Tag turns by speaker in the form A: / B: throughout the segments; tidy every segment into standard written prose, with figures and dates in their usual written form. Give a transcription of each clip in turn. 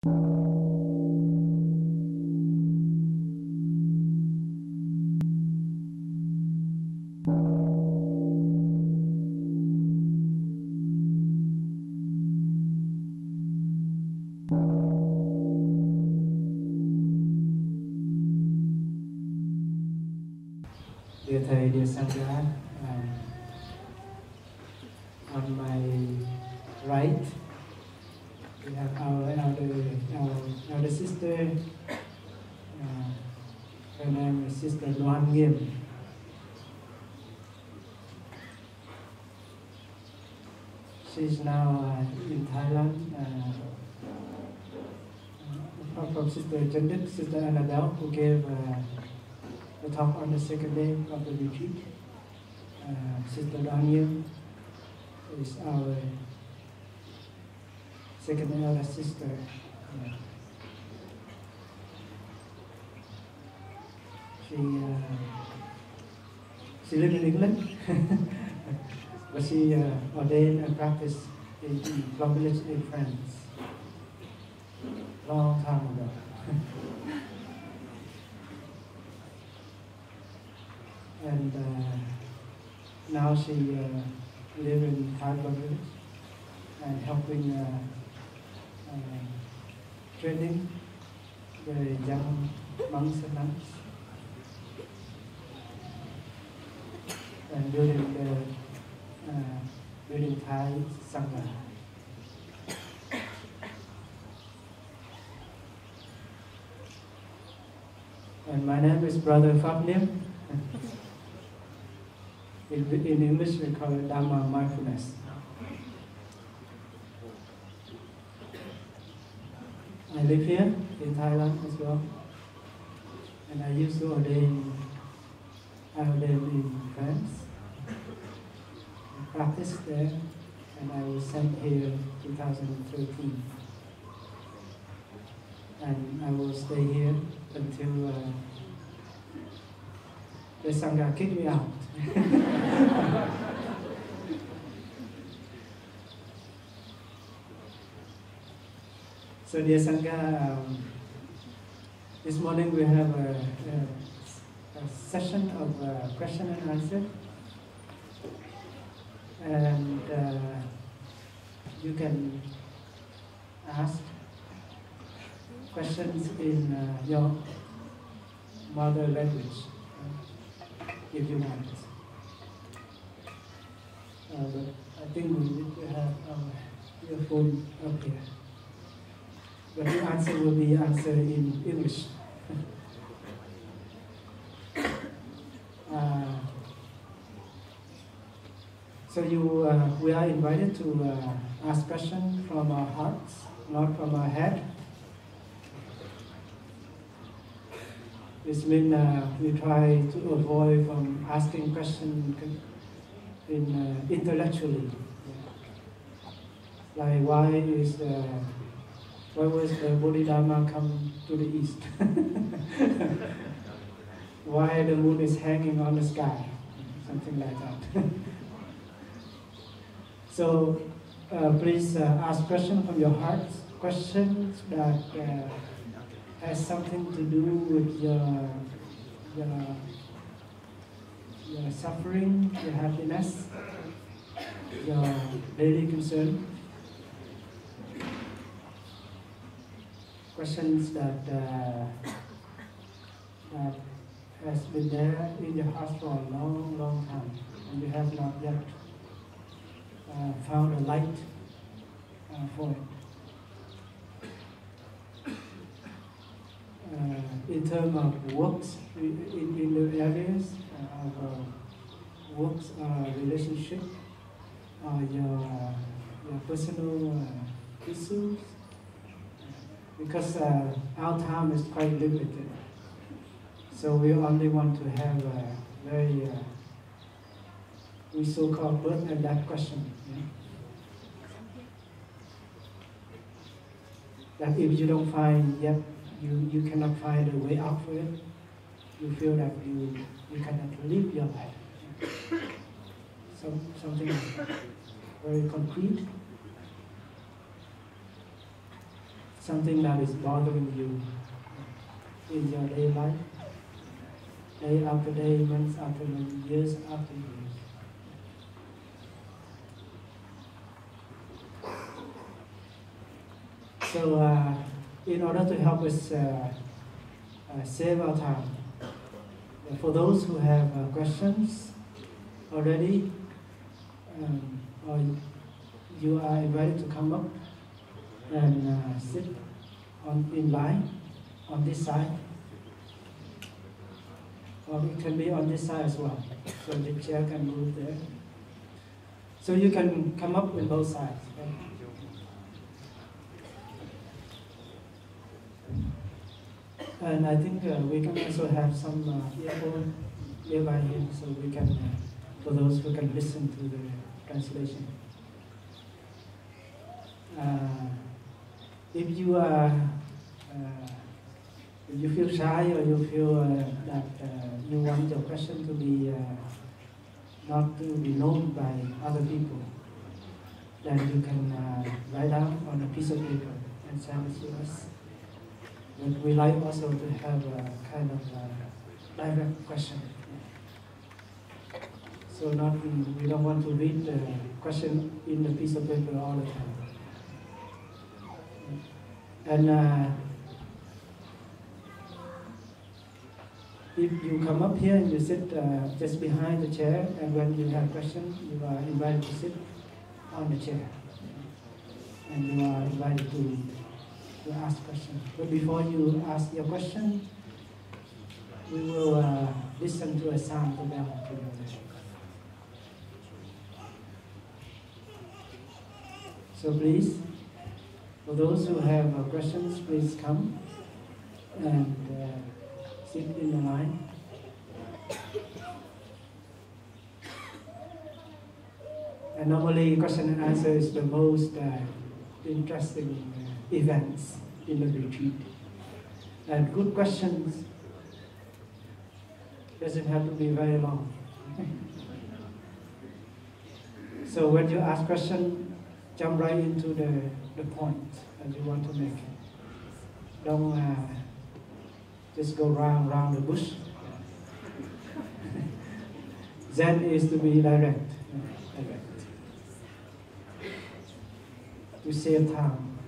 A: Dear Thầy, dear Sangha, on my right, we have our elder sister. Her name is Sister Loan Nghiêm. She's now in Thailand. From Sister Chandit, Sister Annabelle, who gave the talk on the second day of the retreat. Sister Loan Nghiêm is our second elder sister. She lived in England, but she ordained and practiced in Plum Village in France long time ago. And now she lives in Thai Plum Village and helping training the young monks and nuns and building Thai Sangha. And my name is Brother Phap Nim. In English we call it Dharma mindfulness. I live here in Thailand as well, and I used to ordain in France. I practiced there, and I was sent here in 2013. And I will stay here until the Sangha kicked me out. So dear Sangha, this morning we have a session of question and answer. And you can ask questions in your mother language, if you want. But I think we need to have your phone up here. But the answer will be answered in English. So we are invited to ask questions from our hearts, not from our head. This means we try to avoid from asking questions intellectually. Like why was the Bodhidharma come to the east? Why the moon is hanging on the sky? Something like that. So please ask questions from your heart, questions that has something to do with your suffering, your happiness, your daily concern. Questions that has been there in your heart for a long, long time, and you have not yet found a light for it. In terms of works, in the areas of works, relationship, your personal issues, because our time is quite limited. So we only want to have a very, we so-called birth and death question. That if you don't find yet, you cannot find a way out for it, you feel that you cannot live your life. So something very concrete. something that is bothering you in your daily life, day after day, months after months, years after years. So in order to help us save our time, for those who have questions already, or you are invited to come up and sit in line on this side, or it can be on this side as well, so the chair can move there. So you can come up in both sides. Okay? And I think we can also have some earphone nearby here, so we can, for those who can listen to the translation. If you are, if you feel shy or you feel that you want your question to be not to be known by other people, then you can write down on a piece of paper and send it to us. But we like also to have a kind of direct question. So we don't want to read the question in the piece of paper all the time. And if you come up here and you sit just behind the chair, and when you have questions, you are invited to sit on the chair. And you are invited to ask questions. But before you ask your question, we will listen to a sound of bell together. So please, for those who have questions, please come and sit in the line. And normally, question and answer is the most interesting events in the retreat. And good questions doesn't have to be very long. So when you ask question, jump right into the point that you want to make. Don't just go round the bush. Zen is to be direct. To save time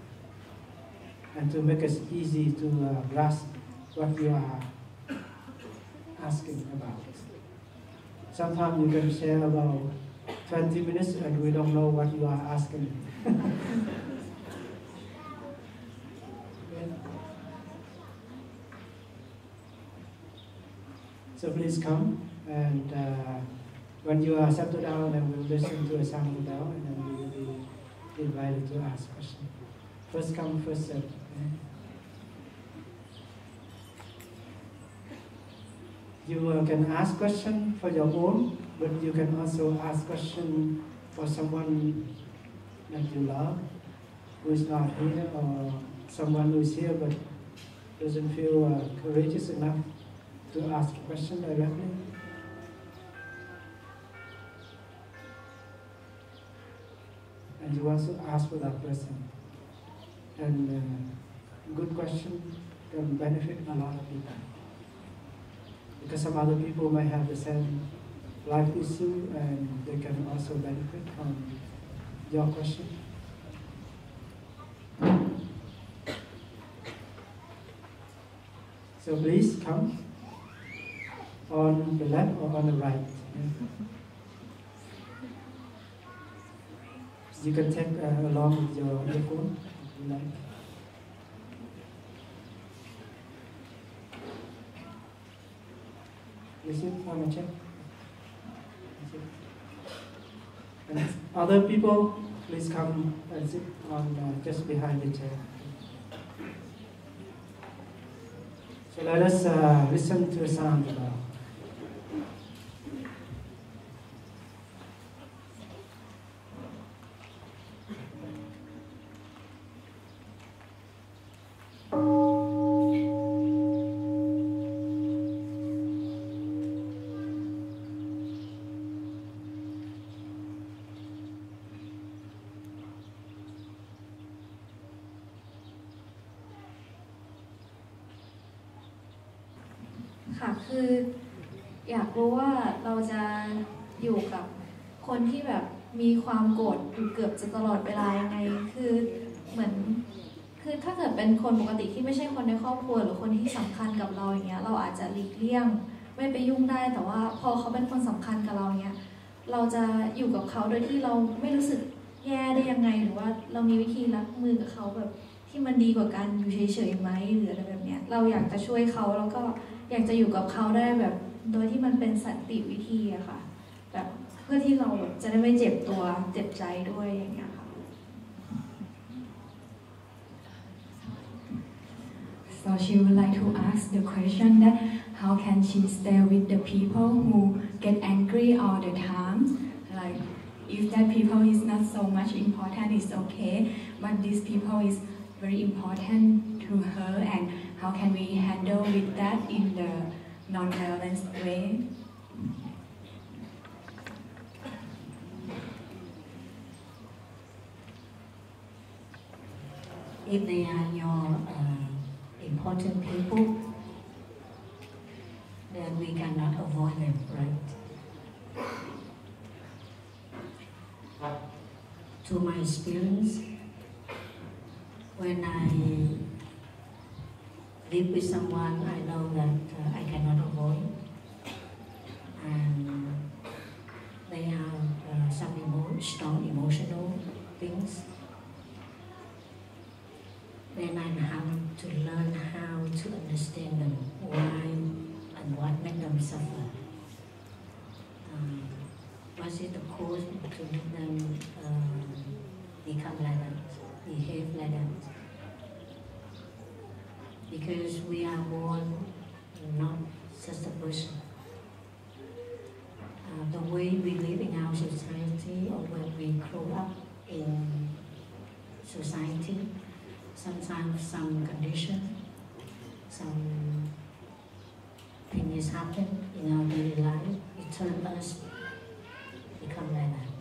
A: and to make it easy to grasp what you are asking about. Sometimes you can share about 20 minutes and we don't know what you are asking. So please come, and when you are settled down, then we'll listen to a sound bell, and then we will be invited to ask questions. First come, first served. You can ask questions for your own, but you can also ask questions for someone that you love, who is not here, or someone who is here but doesn't feel courageous enough to ask a question directly. And you also ask for that person. And good question can benefit a lot of people. Because some other people might have the same life issue and they can also benefit from your question. So please come on the left or on the right. You can take along with your earphone if you like. You sit on a chair. And other people, please come and sit on just behind the chair. So let us listen to the sound now.
B: ค่ะคืออยากรู้ว่าเราจะอยู่กับคนที่แบบมีความโกรธอยู่เกือบจะตลอดเวลายังไงคือเหมือนคือถ้าเกิดเป็นคนปกติที่ไม่ใช่คนในครอบครัวหรือคนที่สำคัญกับเราอย่างเงี้ยเราอาจจะหลีกเลี่ยงไม่ไปยุ่งได้แต่ว่าพอเขาเป็นคนสำคัญกับเราเงี้ยเราจะอยู่กับเขาโดยที่เราไม่รู้สึกแย่ได้ยังไงหรือว่าเรามีวิธีรับมือกับเขาแบบที่มันดีกว่าการอยู่เฉยๆไหมหรืออะไรแบบเนี้ยเราอยากจะช่วยเขาแล้วก็อยากจะอยู่กับเขาได้แบบโดยที่มันเป็นสันติวิธีอะค่ะแบบเพื่อที่เราจะได้ไม่เจ็บตัวเจ็บใจด้วยอย่างเงี้ยค่ะ
C: So she would like to ask the question that how can she stay with the people who get angry all the time? Like if that people is not so much important, it's okay, but these people is very important to her, and how can we handle with that in the non-violent way?
D: If they are your important people, then we cannot avoid them, right? To my experience, when I live with someone I know that I cannot avoid, and they have some strong emotional things, then I have to learn how to understand them, why and what made them suffer. What is the cause to make them become like that, behave like that? Because we are born not such a person. The way we live in our society or when we grow up in society, sometimes some condition, some things happen in our daily life, it turns us become like that.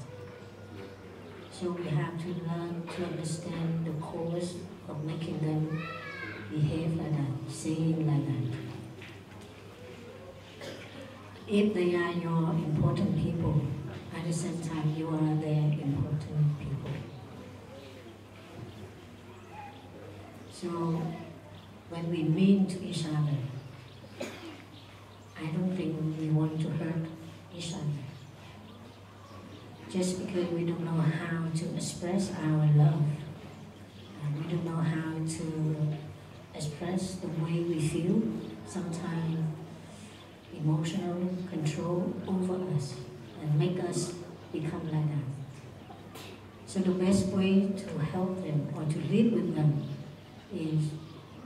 D: So we have to learn to understand the cause of making them behave like that, saying like that. If they are your important people, at the same time you are their important people. So when we mean to each other, I don't think we want to hurt each other. Just because we don't know how to express our love, and we don't know how to express the way we feel, sometimes emotional control over us and make us become like that. So the best way to help them or to live with them is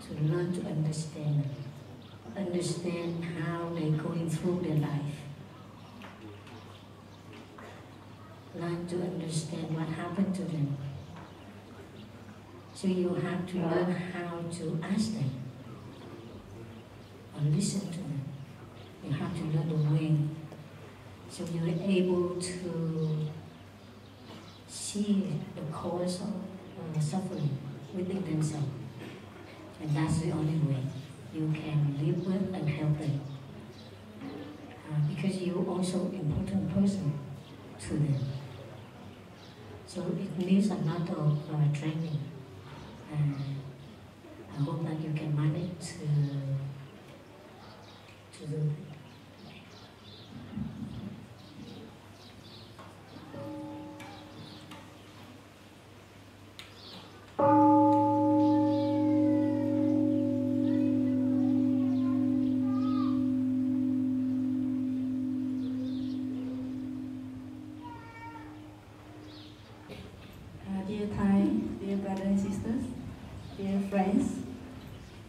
D: to learn to understand them, understand how they're going through their life. Learn to understand what happened to them. So you have to learn how to ask them or listen to them. You have to learn the way. So you're able to see the cause of suffering within themselves. And that's the only way you can live with and help them. Because you're also an important person to them. So it needs a lot of training. And I hope that you can manage to do that.
E: Dear Thai, dear brothers and sisters, dear friends,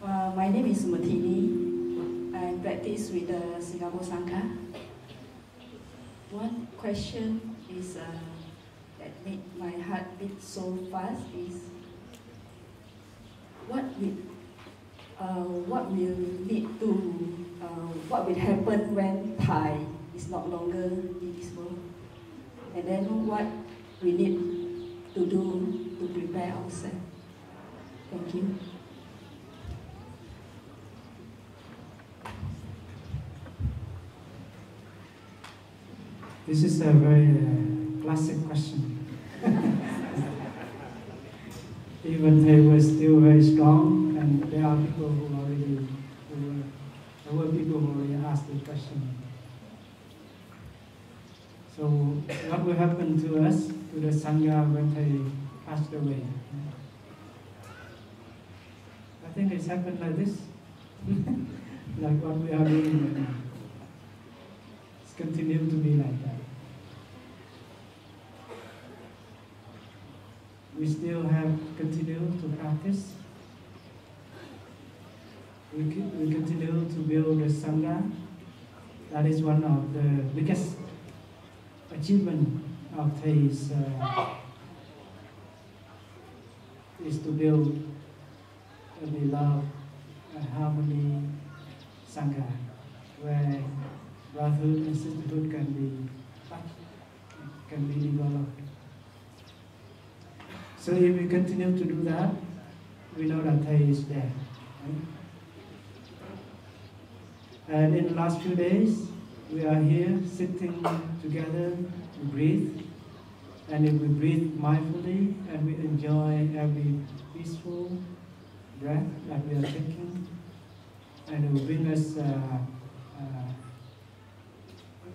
E: my name is Sumatini. I practice with the Singapore Sangha. One question is that made my heart beat so fast is what will happen when Thai is not longer in this world, and then what we need to do to prepare ourselves. Thank you.
A: This is a very classic question. Even they were still very strong, and there are people who already, there were people who already asked the question. So what will happen to us, to the Sangha, when they passed away? I think it's happened like this, like what we are doing right now. It's continued to be like that. We still have continued to practice. We continue to build a Sangha. That is one of the biggest achievement of Thay's is to build a beloved, a harmony Sangha, where brotherhood and sisterhood can be touched, can be developed. So if we continue to do that, we know that Thay is there. Right? And in the last few days, we are here sitting together to breathe. And if we breathe mindfully and we enjoy every peaceful breath that we are taking, and it will bring us,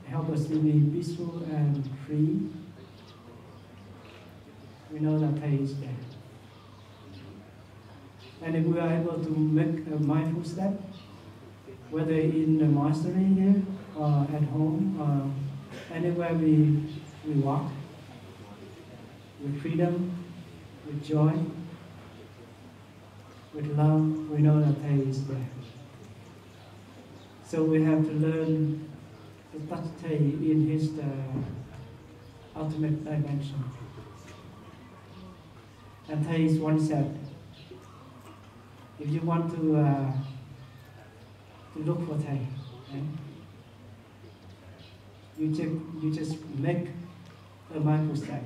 A: help us to be peaceful and free, we know that Thay is there. And if we are able to make a mindful step, whether in the monastery here, or at home, or anywhere we walk, with freedom, with joy, with love, we know that Thay is there. So we have to learn to touch Thay in his ultimate dimension. And Thay once said, if you want to look for Thay, right? You just make a mindful step,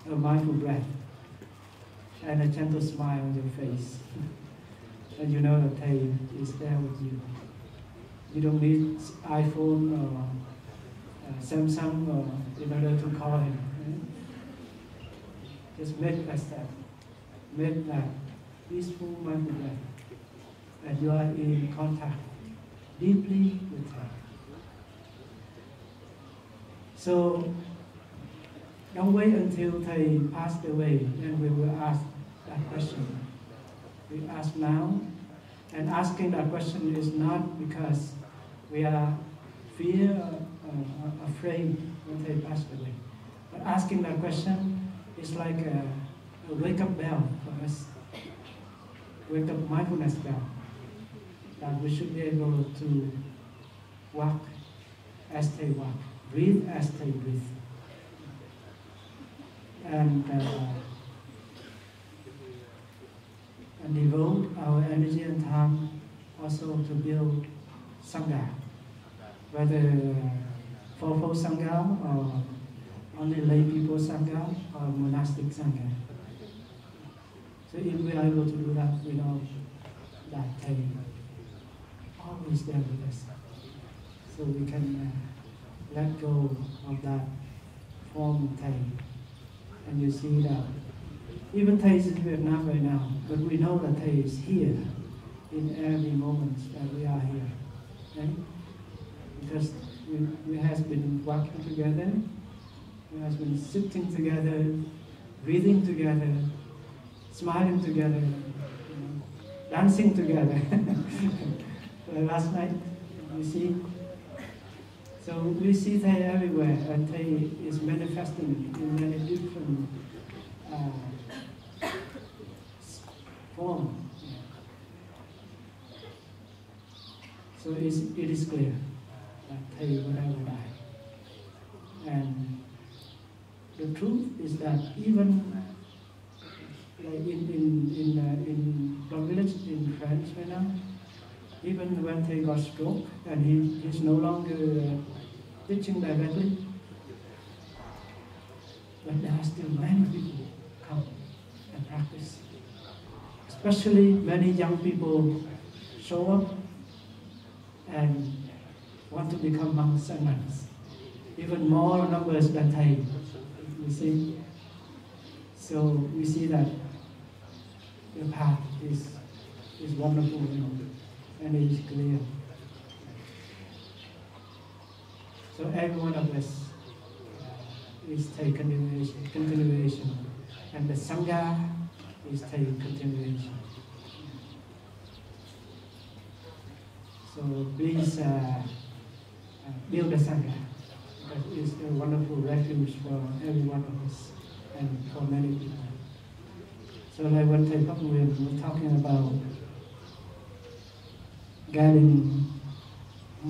A: a mindful breath, and a gentle smile on your face. And you know that Thay is there with you. You don't need iPhone or Samsung in order to call him. Right? Just make that step, make that peaceful mindful breath, and you are in contact deeply with her. So don't wait until Thay passed away, then we will ask that question. We ask now, and asking that question is not because we are afraid when Thay passed away, but asking that question is like a wake-up bell for us, wake-up mindfulness bell, that we should be able to walk as Thay walk, breathe as Thay breathe. And devote our energy and time also to build Sangha, whether Four-fold Sangha or only lay people Sangha or monastic Sangha. So if we are able to do that, we know that Thay always there with us. So we can let go of that form of Thay. And you see that even Thay is in Vietnam right now, but we know that Thay is here in every moment that we are here. Right? Because we have been walking together, we have been sitting together, breathing together, smiling together, dancing together. Last night, you see. So we see Thay everywhere, and Thay is manifesting in many different forms. So it is clear that Thay will never die. And the truth is that even like in the village in France right now, even when Thay got stroke and he's no longer teaching directly, but there are still many people come and practice. Especially many young people show up and want to become monks and nuns. even more numbers than Thai. You see, so we see that the path is wonderful, and it is clear. So every one of us is Thai continuation, and the Sangha is Thai continuation. So please build the Sangha, because it's a wonderful refuge for every one of us and for many people. So like when Thầy Pháp Nguyện was talking about guiding a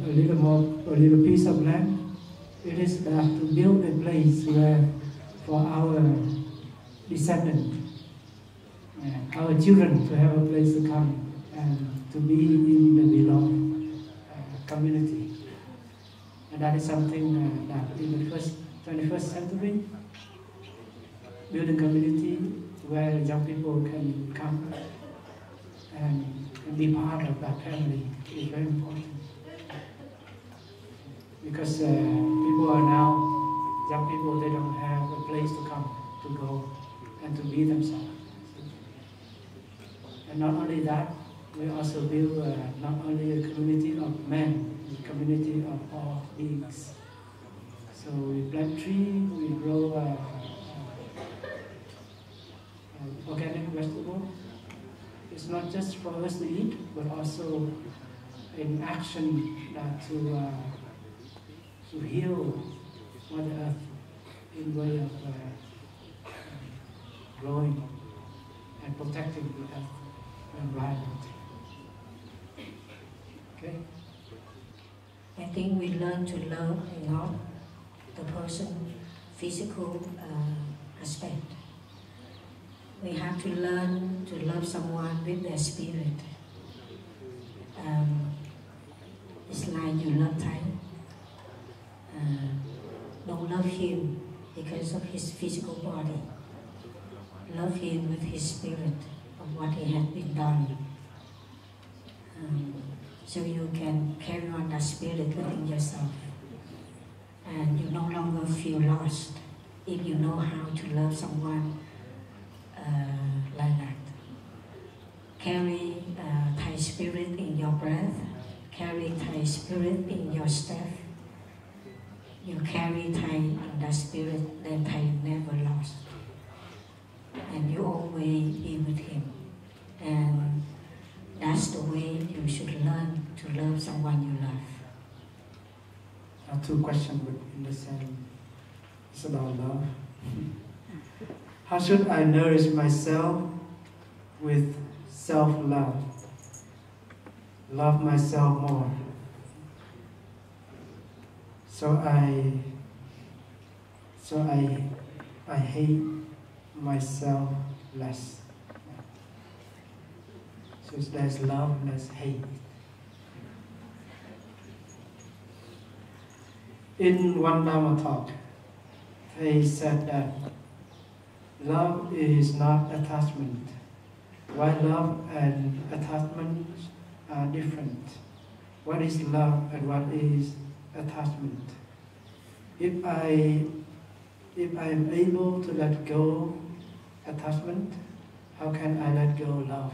A: little piece of land, it is that to build a place where for our descendants, our children to have a place to come and to be in the beloved community. And that is something that in the 21st century, build a community where young people can come and be part of that family is very important. Because people are now, young people, they don't have a place to come, to go, and to be themselves. And not only that, we also build not only a community of men, a community of all beings. So we plant trees, we grow organic vegetable. It's not just for us to eat, but also in action that to heal Mother Earth in way of growing and protecting the earth environment. Okay?
D: I think we learn to love not the person physical aspect. We have to learn to love someone with their spirit. It's like you love Thai. Don't love him because of his physical body. Love him with his spirit of what he has been done. So you can carry on that spirit within yourself. And you no longer feel lost if you know how to love someone like that. Carry Thai spirit in your breath, carry Thai spirit in your step. You carry Thai in that spirit, then Thai never lost. And you always be with him. And that's the way you should learn to love someone you love.
A: Two questions in the same. It's about love. How should I nourish myself with self-love? Love myself more. So I hate myself less. So there's love, there's hate. In one Dharma talk, they said that love is not attachment. Why love and attachment are different? What is love and what is attachment? If I am able to let go attachment, how can I let go love?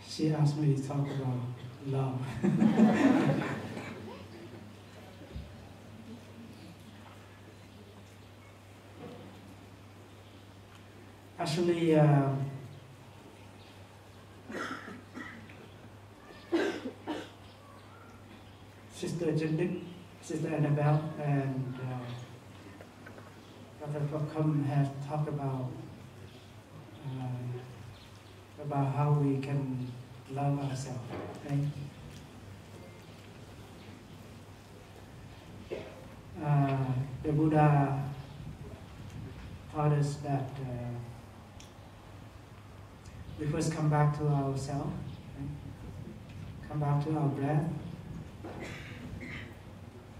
A: She asked me to talk about love. Actually, Sister Jindik, Sister Annabelle, and Dr. Prakam has talked about how we can love ourselves. Okay? The Buddha taught us that we first come back to ourselves, right? Come back to our breath,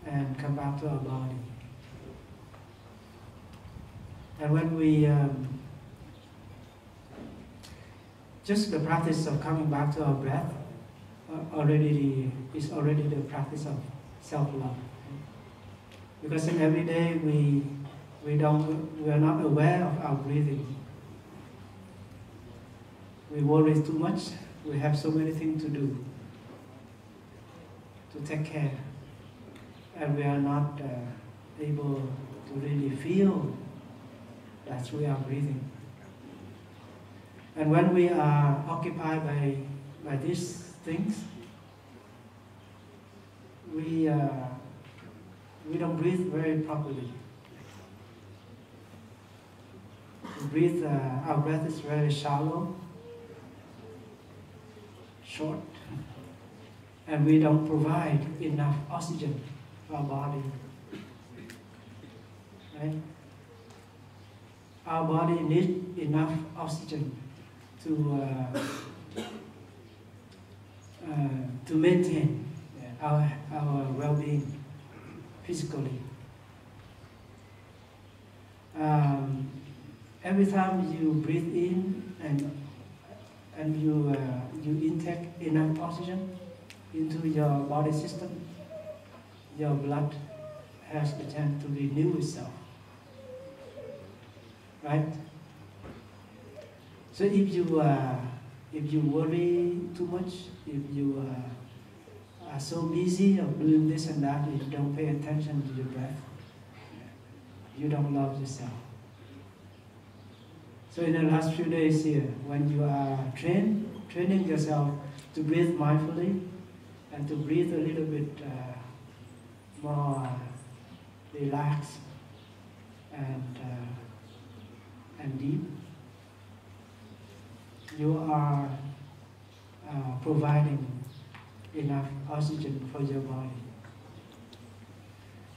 A: and come back to our body. And when we just the practice of coming back to our breath is already the practice of self-love. Because in every day we are not aware of our breathing. We worry too much. We have so many things to do, to take care, and we are not able to really feel that we are breathing. And when we are occupied by these things, we don't breathe very properly. Our breath is very shallow, short, and we don't provide enough oxygen to our body. Right? Our body needs enough oxygen to maintain our well-being physically. Every time you breathe in and you intake enough oxygen into your body system, your blood has the chance to renew itself. Right? So if you worry too much, if you are so busy of doing this and that, if you don't pay attention to your breath, you don't love yourself. So in the last few days here, when you are training yourself to breathe mindfully and to breathe a little bit more relaxed and deep, you are providing enough oxygen for your body.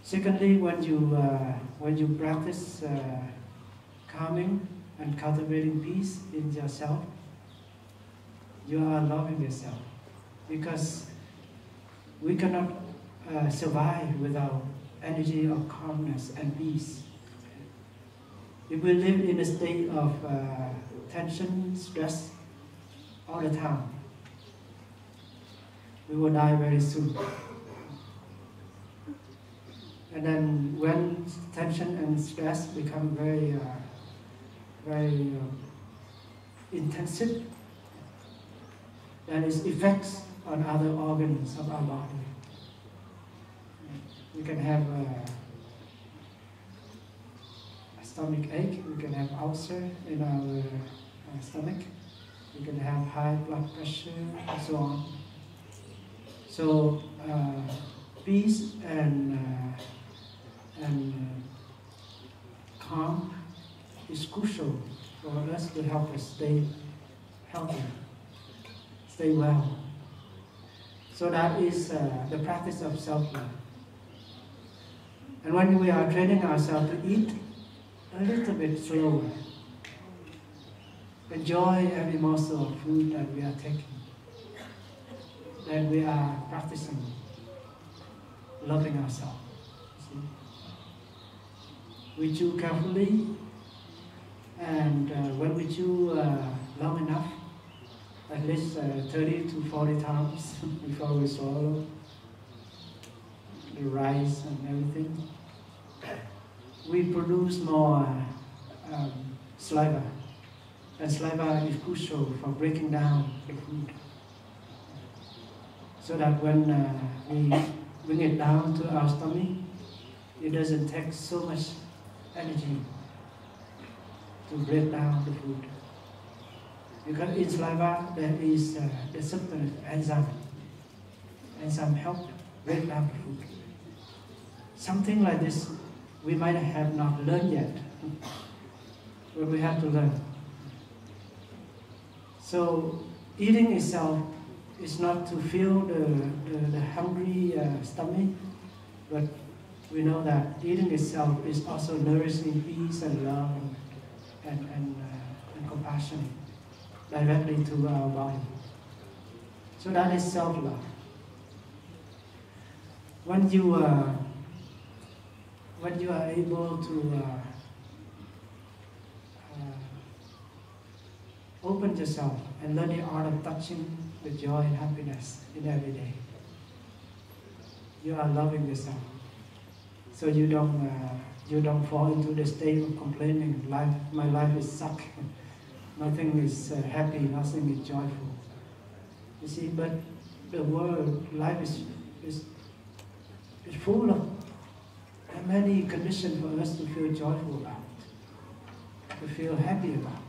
A: Secondly, when you practice calming and cultivating peace in yourself, you are loving yourself, because we cannot survive without energy of calmness and peace. If we live in a state of tension, stress all the time, we will die very soon. And then when tension and stress become very intensive, then it affects on other organs of our body. We can have a stomach ache, we can have ulcer in our stomach, we can have high blood pressure, and so on. So peace and calm is crucial for us to help us stay healthy, stay well. So that is the practice of self-love. And when we are training ourselves to eat a little bit slower, enjoy every morsel of food that we are taking, then we are practicing loving ourselves. See? We chew carefully, and when we chew long enough, at least 30 to 40 times before we swallow the rice and everything, we produce more saliva. And saliva is crucial for breaking down the food. So that when we bring it down to our stomach, it doesn't take so much energy to break down the food. Because in saliva there is the substance enzyme. Enzyme help break down the food. Something like this we might have not learned yet, but we have to learn. So eating itself is not to fill the hungry stomach, but we know that eating itself is also nourishing peace and love and compassionate directly to our body. So that is self-love. When you are able to open yourself and learn the art of touching the joy and happiness in every day, you are loving yourself. So you don't fall into the state of complaining. My life is suck. Nothing is happy. Nothing is joyful. You see, but the world, life is full of many conditions for us to feel joyful about, to feel happy about.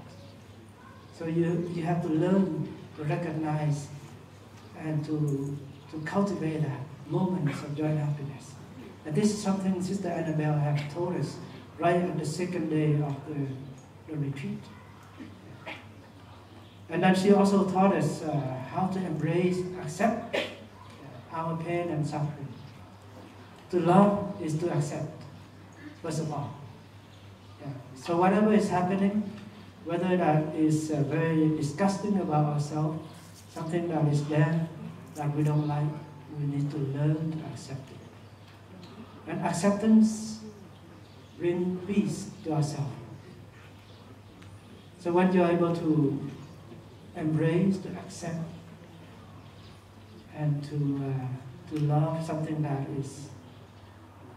A: So you have to learn to recognize and to cultivate that moments of joy and happiness. And this is something Sister Annabelle has told us right on the second day of the retreat. And then she also taught us how to embrace, accept our pain and suffering. To love is to accept, first of all. Yeah. So whatever is happening, whether that is very disgusting about ourselves, something that is there that we don't like, we need to learn to accept it. And acceptance brings peace to ourselves. So when you're able to embrace, to accept, and to love something that is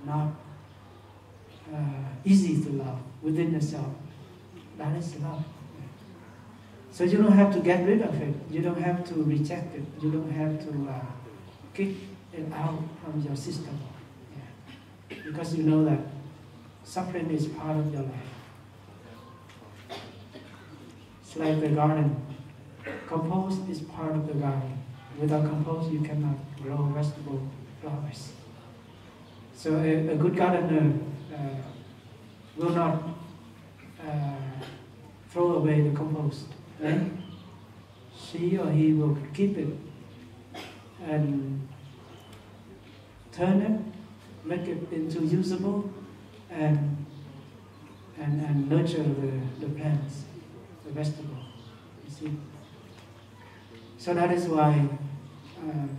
A: not easy to love within yourself, that is love. So you don't have to get rid of it. You don't have to reject it. You don't have to kick it out from your system. Yeah. Because you know that suffering is part of your life. It's like the garden. Compost is part of the garden. Without compost, you cannot grow vegetable flowers. So a good gardener will not throw away the compost. Right? She or he will keep it and turn it, make it into usable, and nurture the plants, the vegetable. You see. So that is why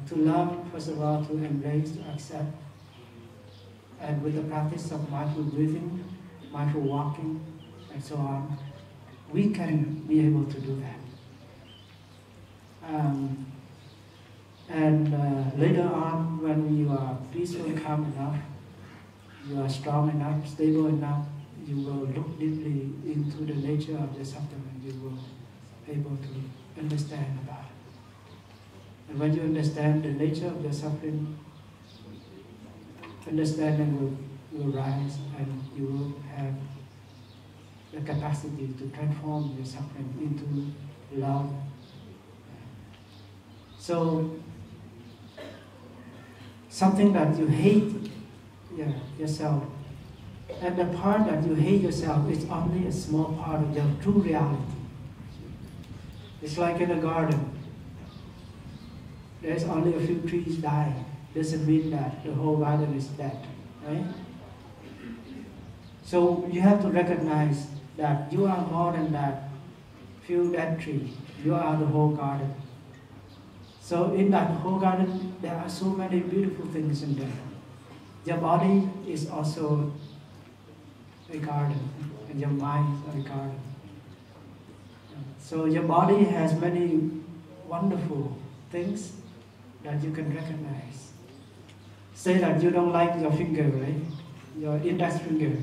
A: to love, first of all, to embrace, to accept, and with the practice of mindful breathing, mindful walking, and so on, we can be able to do that. Later on, when you are peaceful and calm enough, you are strong enough, stable enough, you will look deeply into the nature of the suffering, and you will be able to understand about it. And when you understand the nature of the suffering, understanding will rise, and you will have the capacity to transform your suffering into love. So, something that you hate yourself, and the part that you hate yourself is only a small part of your true reality. It's like in a garden. There's only a few trees dying. Doesn't mean that the whole garden is dead, right? So you have to recognize that you are more than that few dead trees. You are the whole garden. So in that whole garden, there are so many beautiful things in there. Your body is also a garden, and your mind is a garden. So your body has many wonderful things that you can recognize. Say that you don't like your finger, right? Your index finger.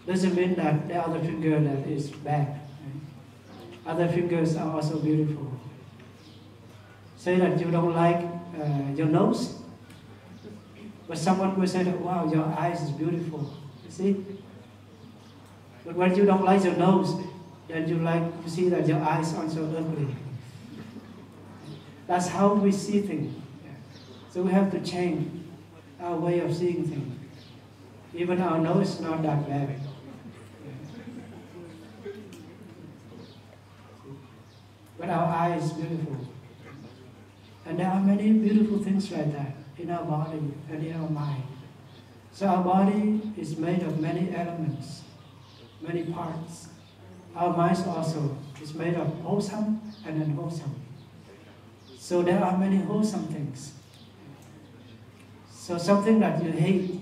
A: Doesn't mean that the other finger that is bad. Right? Other fingers are also beautiful. Say that you don't like your nose, but someone will say that, wow, your eyes is beautiful. You see? But when you don't like your nose, then you see that your eyes are so ugly. That's how we see things. So we have to change our way of seeing things. Even our nose is not that bad. But our eye is beautiful. And there are many beautiful things like that in our body and in our mind. So our body is made of many elements, many parts. Our minds also is made of wholesome and unwholesome. So there are many wholesome things. So something that you hate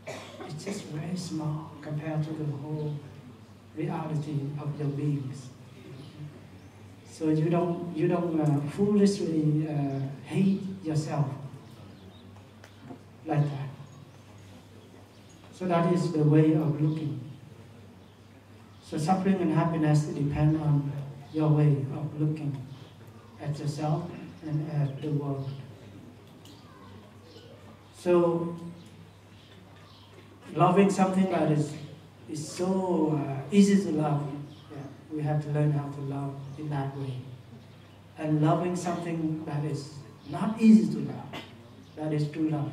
A: is just very small compared to the whole reality of your beings. So you don't foolishly hate yourself like that. So that is the way of looking. So suffering and happiness depend on your way of looking at yourself and at the world. So loving something that is so easy to love, we have to learn how to love in that way. And loving something that is not easy to love, that is true love.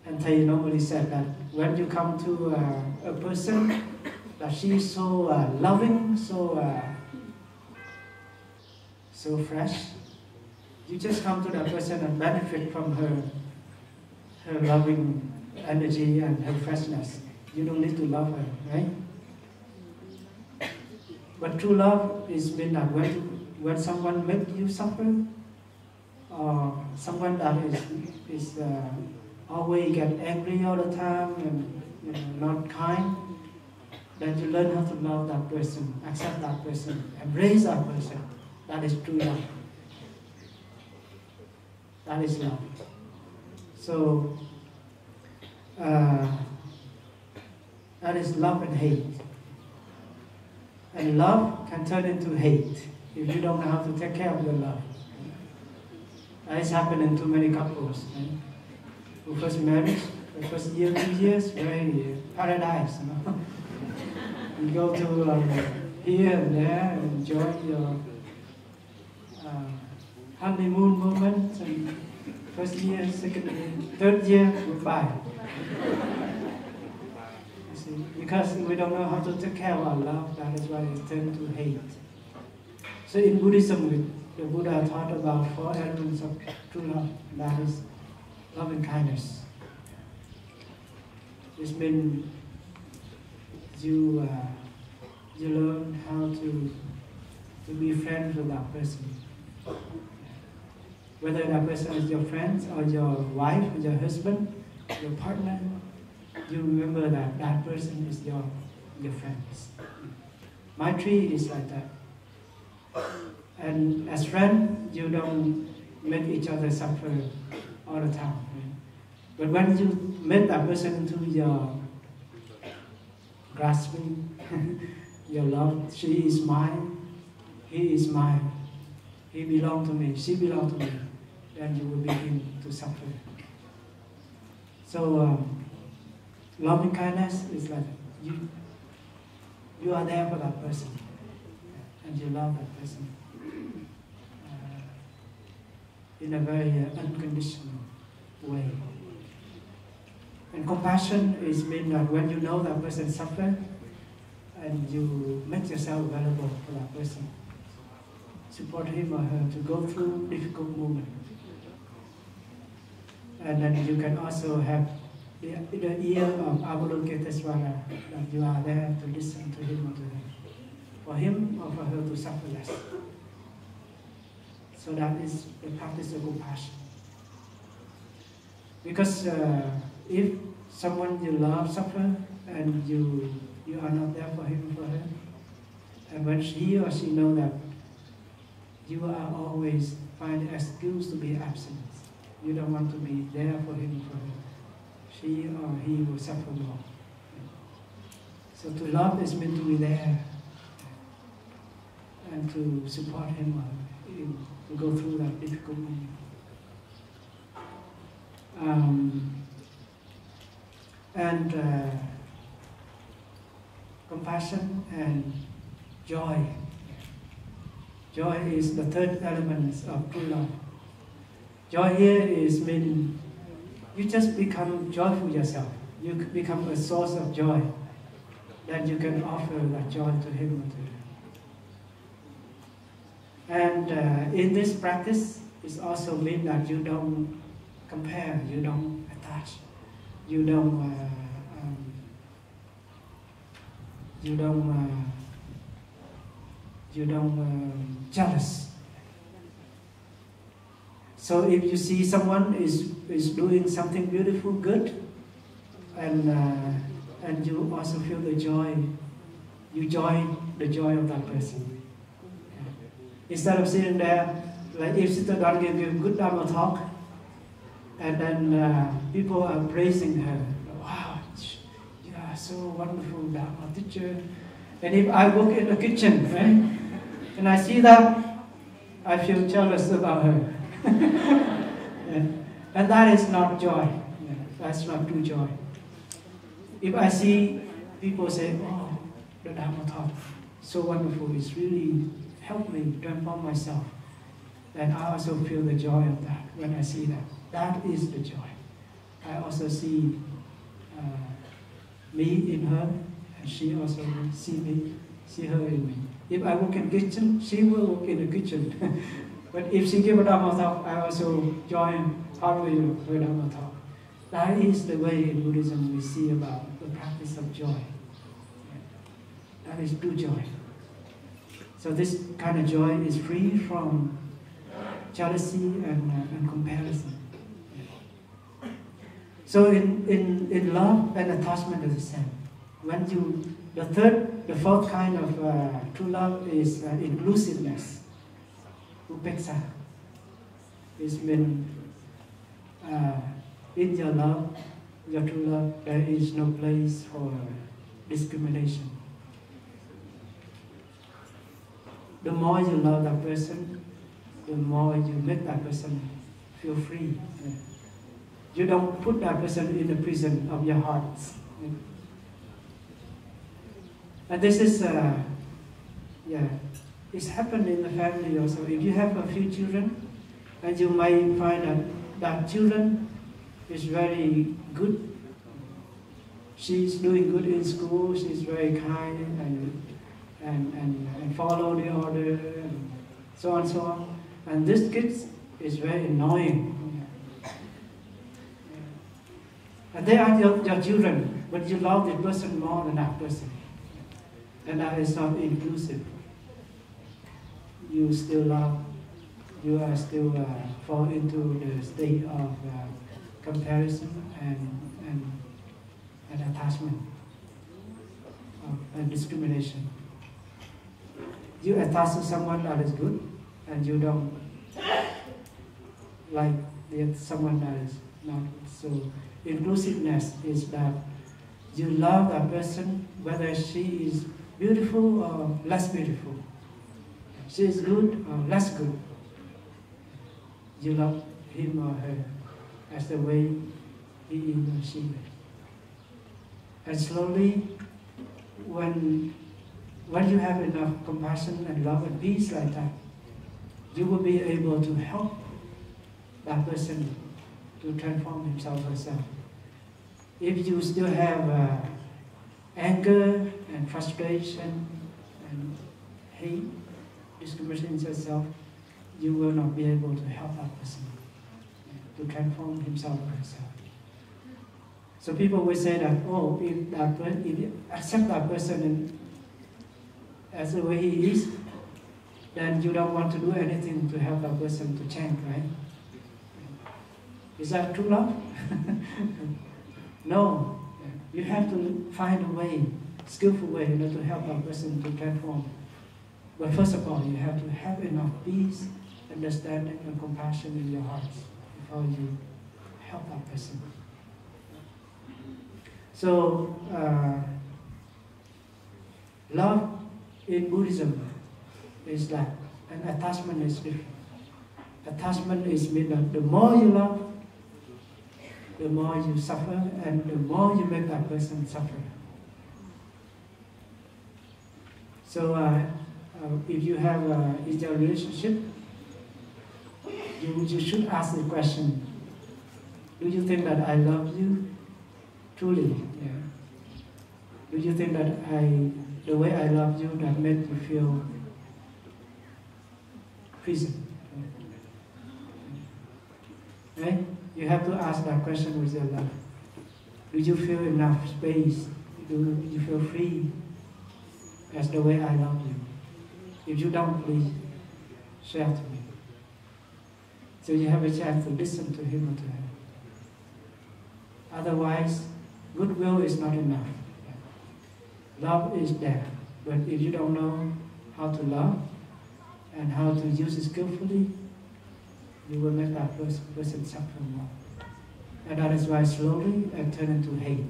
A: And Thầy normally said that when you come to a person that she is so loving, so fresh, you just come to that person and benefit from her loving energy and her freshness. You don't need to love her, right? But true love is mean that when someone makes you suffer, or someone that is always get angry all the time and not kind, then you learn how to love that person, accept that person, embrace that person. That is true love. That is love. So that is love and hate. And love can turn into hate if you don't know how to take care of your love. That is happening to many couples. Right? Who first marriage, the first year, 2 years, very paradise. You go to here and there and enjoy your honeymoon moment, and first year, second year, third year, goodbye. You see, because we don't know how to take care of our love, that is why it turns to hate. So in Buddhism, the Buddha taught about 4 elements of true love. That is love and kindness. This means you learn how to be friends with that person. Whether that person is your friend or your wife or your husband, your partner, you remember that that person is your friends. Maitri is like that. And as friends, you don't make each other suffer all the time. Right? But when you make that person into your grasping, your love, she is mine, he is mine, he belongs to me, she belongs to me, then you will begin to suffer. So loving kindness is like you are there for that person, and you love that person in a very unconditional way. And compassion is mean that when you know that person suffers, and you make yourself available for that person, support him or her to go through difficult moments. And then you can also have the ear of Avalokitesvara, that you are there to listen to him or to her, for him or for her to suffer less. So that is the practice of compassion. Because if someone you love suffer and you are not there for him or for her, and when he or she know that you are always find an excuse to be absent, you don't want to be there for him or for her, she or he will suffer more. So to love is meant to be there and to support him or him to go through that difficult moment. Compassion and joy. Joy is the third element of true love. Joy here is mean you just become joyful yourself. You become a source of joy. Then you can offer that joy to him or to her. And in this practice, it also means that you don't compare, you don't attach, you don't you don't jealous. So if you see someone is doing something beautiful, good, and you also feel the joy, you join the joy of that person. Instead of sitting there, like if Sister Don gave you a good Dharma talk, and then people are praising her, wow, you are so wonderful Dharma teacher. And if I work in the kitchen, right, and I see that, I feel jealous about her. Yeah. And that is not joy. Yeah. That's not true joy. If I see people say, oh, the Dharma talk, so wonderful, it's really helped me transform myself, then I also feel the joy of that when I see that. That is the joy. I also see me in her, and she also see her in me. If I work in the kitchen, she will work in the kitchen. But if she gives a Dharma talk, I also join partly her Dharma talk. That is the way in Buddhism we see about the practice of joy. That is true joy. So this kind of joy is free from jealousy and comparison. So in love and attachment is the same. When the fourth kind of true love is inclusiveness. Upekkha. It means in your love, your true love, there is no place for discrimination. The more you love that person, the more you make that person feel free. You don't put that person in the prison of your hearts. And this is, it's happened in the family also. If you have a few children, and you might find that children is very good. She's doing good in school, she's very kind and follow the order, and so on and so on. And this kid is very annoying. And they are your children, but you love the person more than that person. And that is not inclusive. You still love, you are still fall into the state of comparison and attachment and discrimination. You attach to someone that is good, and you don't like someone that is not. So inclusiveness is that you love that person whether she is beautiful or less beautiful. She is good or less good. You love him or her as the way he is or she is. And slowly, when you have enough compassion and love and peace like that, you will be able to help that person to transform himself or herself. If you still have anger and frustration and hate, discrimination in yourself, you will not be able to help that person to transform himself or herself. So people will say that, oh, if you accept that person as the way he is, then you don't want to do anything to help that person to change, right? Is that true love? No. You have to find a way, skillful way, to help that person to transform. But first of all, you have to have enough peace, understanding, and compassion in your hearts before you help that person. So, love in Buddhism is that, and attachment is different. Attachment is mean that the more you love, the more you suffer, and the more you make that person suffer. So, if you have in your relationship, you should ask the question: do you think that I love you truly? Yeah. Do you think that the way I love you, that made you feel pleasant? Right? You have to ask that question with your love. Do you feel enough space? Do you feel free as the way I love you. If you don't, please share to me. So you have a chance to listen to him or to her. Otherwise, goodwill is not enough. Love is there, but if you don't know how to love and how to use it skillfully, you will make that person suffer more. And that is why slowly I turn into hate.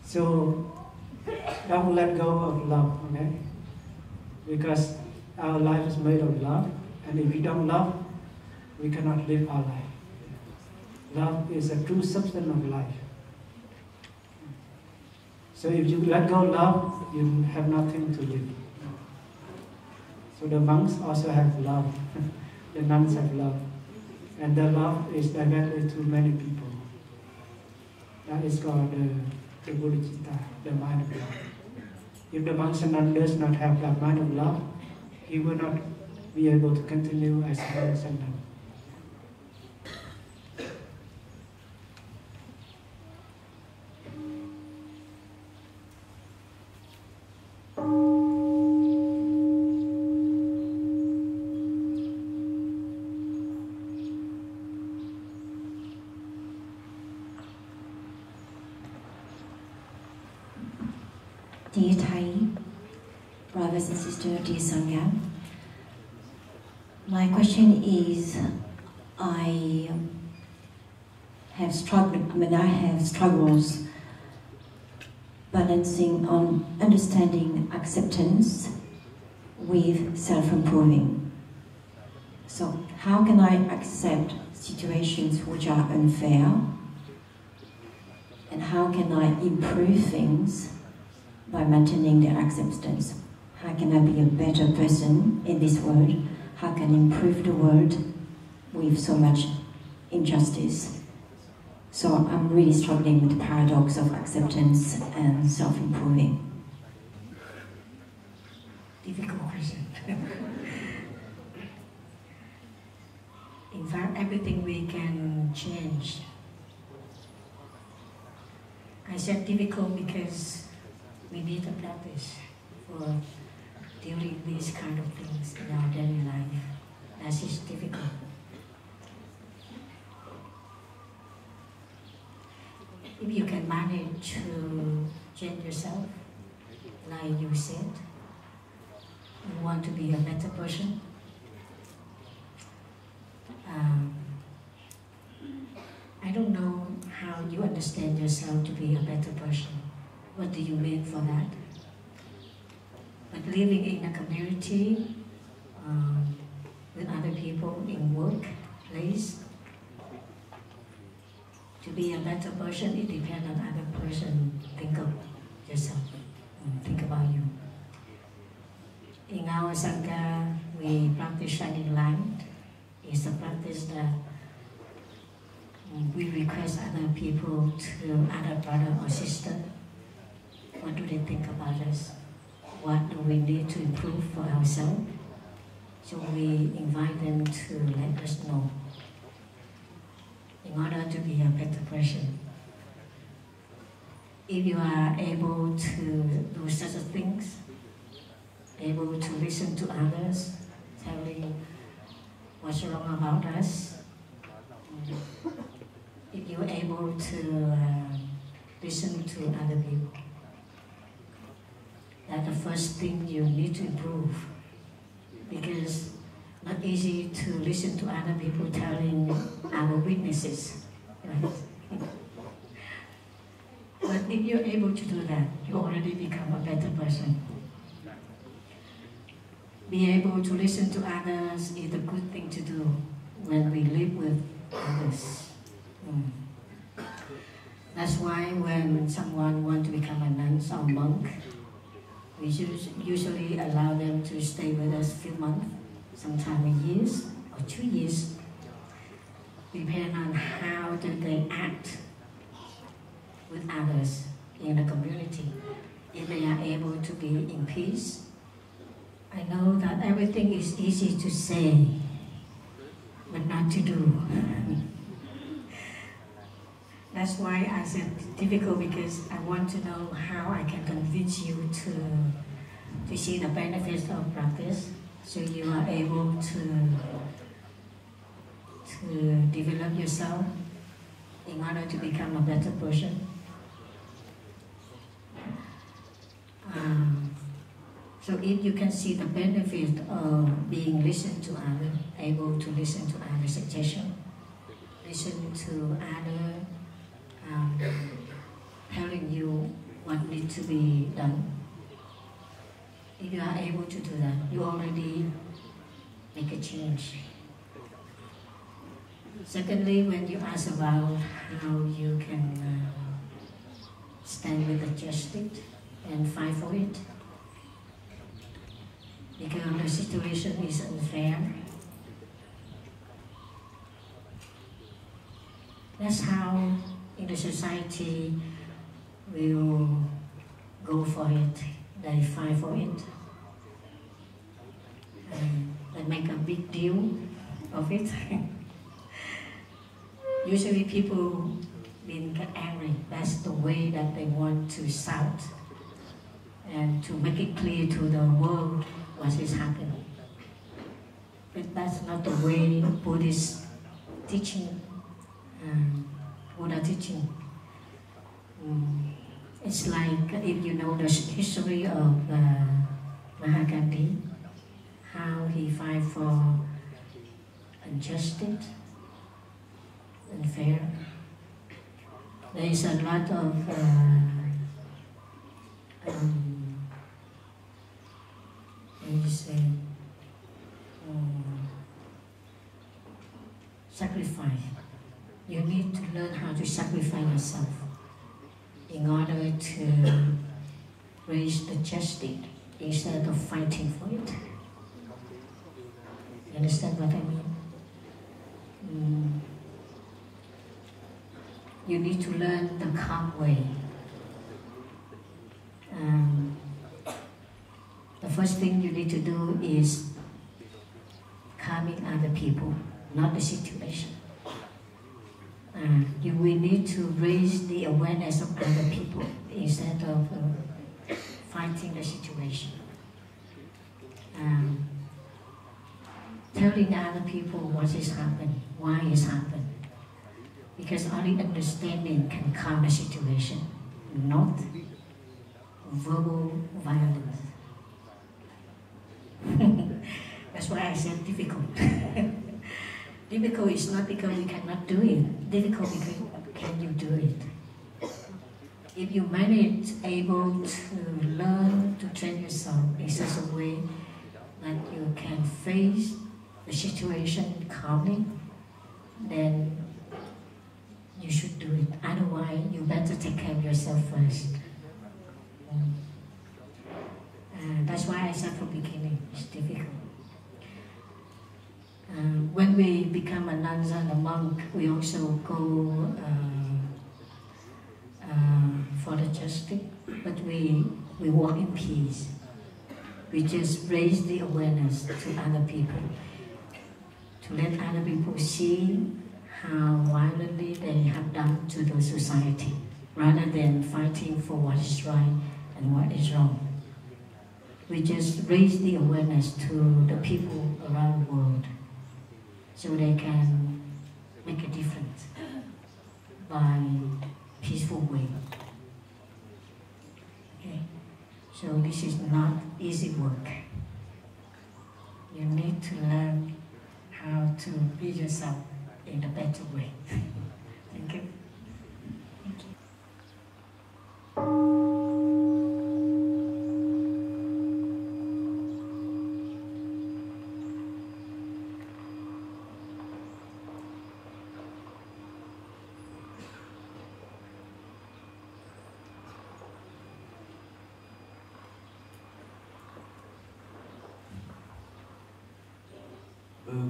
A: So don't let go of love, okay? Because our life is made of love, and if we don't love, we cannot live our life. Love is a true substance of life. So if you let go of love, you have nothing to live. So the monks also have love. The nuns have love. And the love is directly to many people. That is called the bodhicitta, the mind of love. If the monk and nun does not have that mind of love, he will not be able to continue as monks and nuns.
D: Dear Thai, brothers and sisters, dear Sangha, my question is, I have struggles balancing on understanding acceptance with self-improving. So how can I accept situations which are unfair? And how can I improve things by maintaining the acceptance? How can I be a better person in this world? How can I improve the world with so much injustice? So I'm really struggling with the paradox of acceptance and self-improving.
F: Difficult question. In fact, everything we can change. I said difficult because we need a practice for dealing with these kind of things in our daily life. That is difficult. If you can manage to change yourself, like you said, you want to be a better person, I don't know how you understand yourself to be a better person. What do you mean for that? But living in a community with other people in workplace, to be a better person, it depends on other person. Think of yourself, think about you. In our Sangha, we practice shining light. It's a practice that we request other people to, other brother or sister, what do they think about us? What do we need to improve for ourselves? So we invite them to let us know in order to be a better person. If you are able to do such things, able to listen to others, telling what's wrong about us, if you're able to listen to other people, that's the first thing you need to improve, because not easy to listen to other people telling our weaknesses. Right? But if you're able to do that, you already become a better person. Be able to listen to others is a good thing to do when we live with others. That's why when someone wants to become a nun or monk, we usually allow them to stay with us a few months, sometimes years or 2 years, depending on how do they act with others in the community. If they are able to be in peace, I know that everything is easy to say, but not to do. That's why I said difficult, because I want to know how I can convince you to see the benefits of practice, so you are able to develop yourself in order to become a better person. So if you can see the benefit of being listened to others, able to listen to other suggestions, listen to other telling you what needs to be done. If you are able to do that, you already make a change. Secondly, when you ask about how you can stand with the justice and fight for it, because the situation is unfair, that's how in the society will go for it. They fight for it. They make a big deal of it. Usually people get angry. That's the way that they want to shout and to make it clear to the world what is happening. But that's not the way Buddhist teaching, Buddha teaching. It's like if you know the history of Mahatma Gandhi, how he fight for injustice, unfair. There is a lot of sacrifice. You need to learn how to sacrifice yourself in order to raise the justice instead of fighting for it. You understand what I mean? You need to learn the calm way. The first thing you need to do is calming other people, not the situation. You will need to raise the awareness of other people instead of fighting the situation. Telling other people what is happening, why it's happening. Because only understanding can calm the situation, not verbal violence. That's why I said difficult. Difficult is not because we cannot do it. Difficult because can you do it? If you manage able to learn to train yourself in such a way that you can face the situation calmly, then you should do it. Otherwise, you better take care of yourself first. That's why I said from the beginning, it's difficult. When we become a nun and a monk, we also go for the justice, but we walk in peace. We just raise the awareness to other people, to let other people see how violently they have done to the society, rather than fighting for what is right and what is wrong. We just raise the awareness to the people around the world, so they can make a difference by peaceful way. Okay? So this is not easy work. You need to learn how to be yourself in a better way. Thank you. Thank you.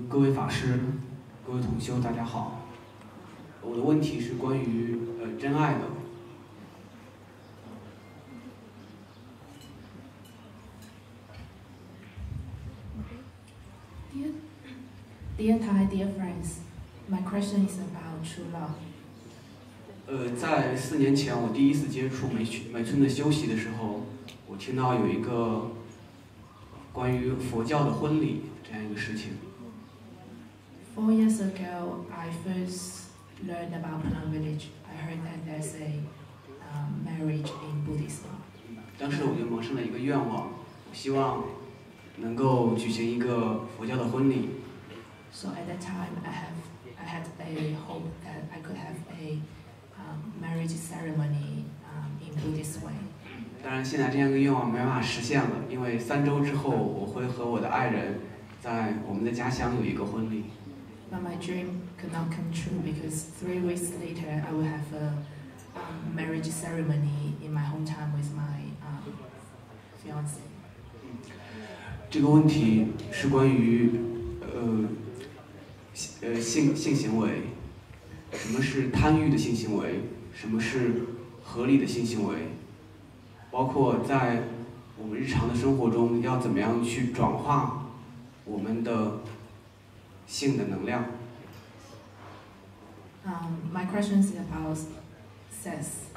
G: 各位法师，各位同修，大家好。我的问题是关于真爱的。
H: Dear Thai, dear friends, my question is about true love.
G: 在4年前我第一次接触美村的修习的时候，我听到有一个关于佛教的婚礼这样一个事情。
H: 4 years ago, I first learned about Penang Village. I heard that there's a marriage in Buddhism.
G: 当时我就萌生了一个愿望，我希望能够举行一个佛教的婚礼。
H: So at that time, I had a hope that I could have a marriage ceremony in Buddhist way.
G: 当然，现在这样一个愿望没办法实现了，因为3周之后我会和我的爱人在我们的家乡有一个婚礼。
H: But my dream could not come true because 3 weeks later I will have a marriage ceremony in my hometown with my fiance.
G: 这个问题是关于性行为，什么是贪欲的性行为，什么是合理的性行为，包括在我们日常的生活中要怎么样去转化我们的性的能量。
H: My question is about sex.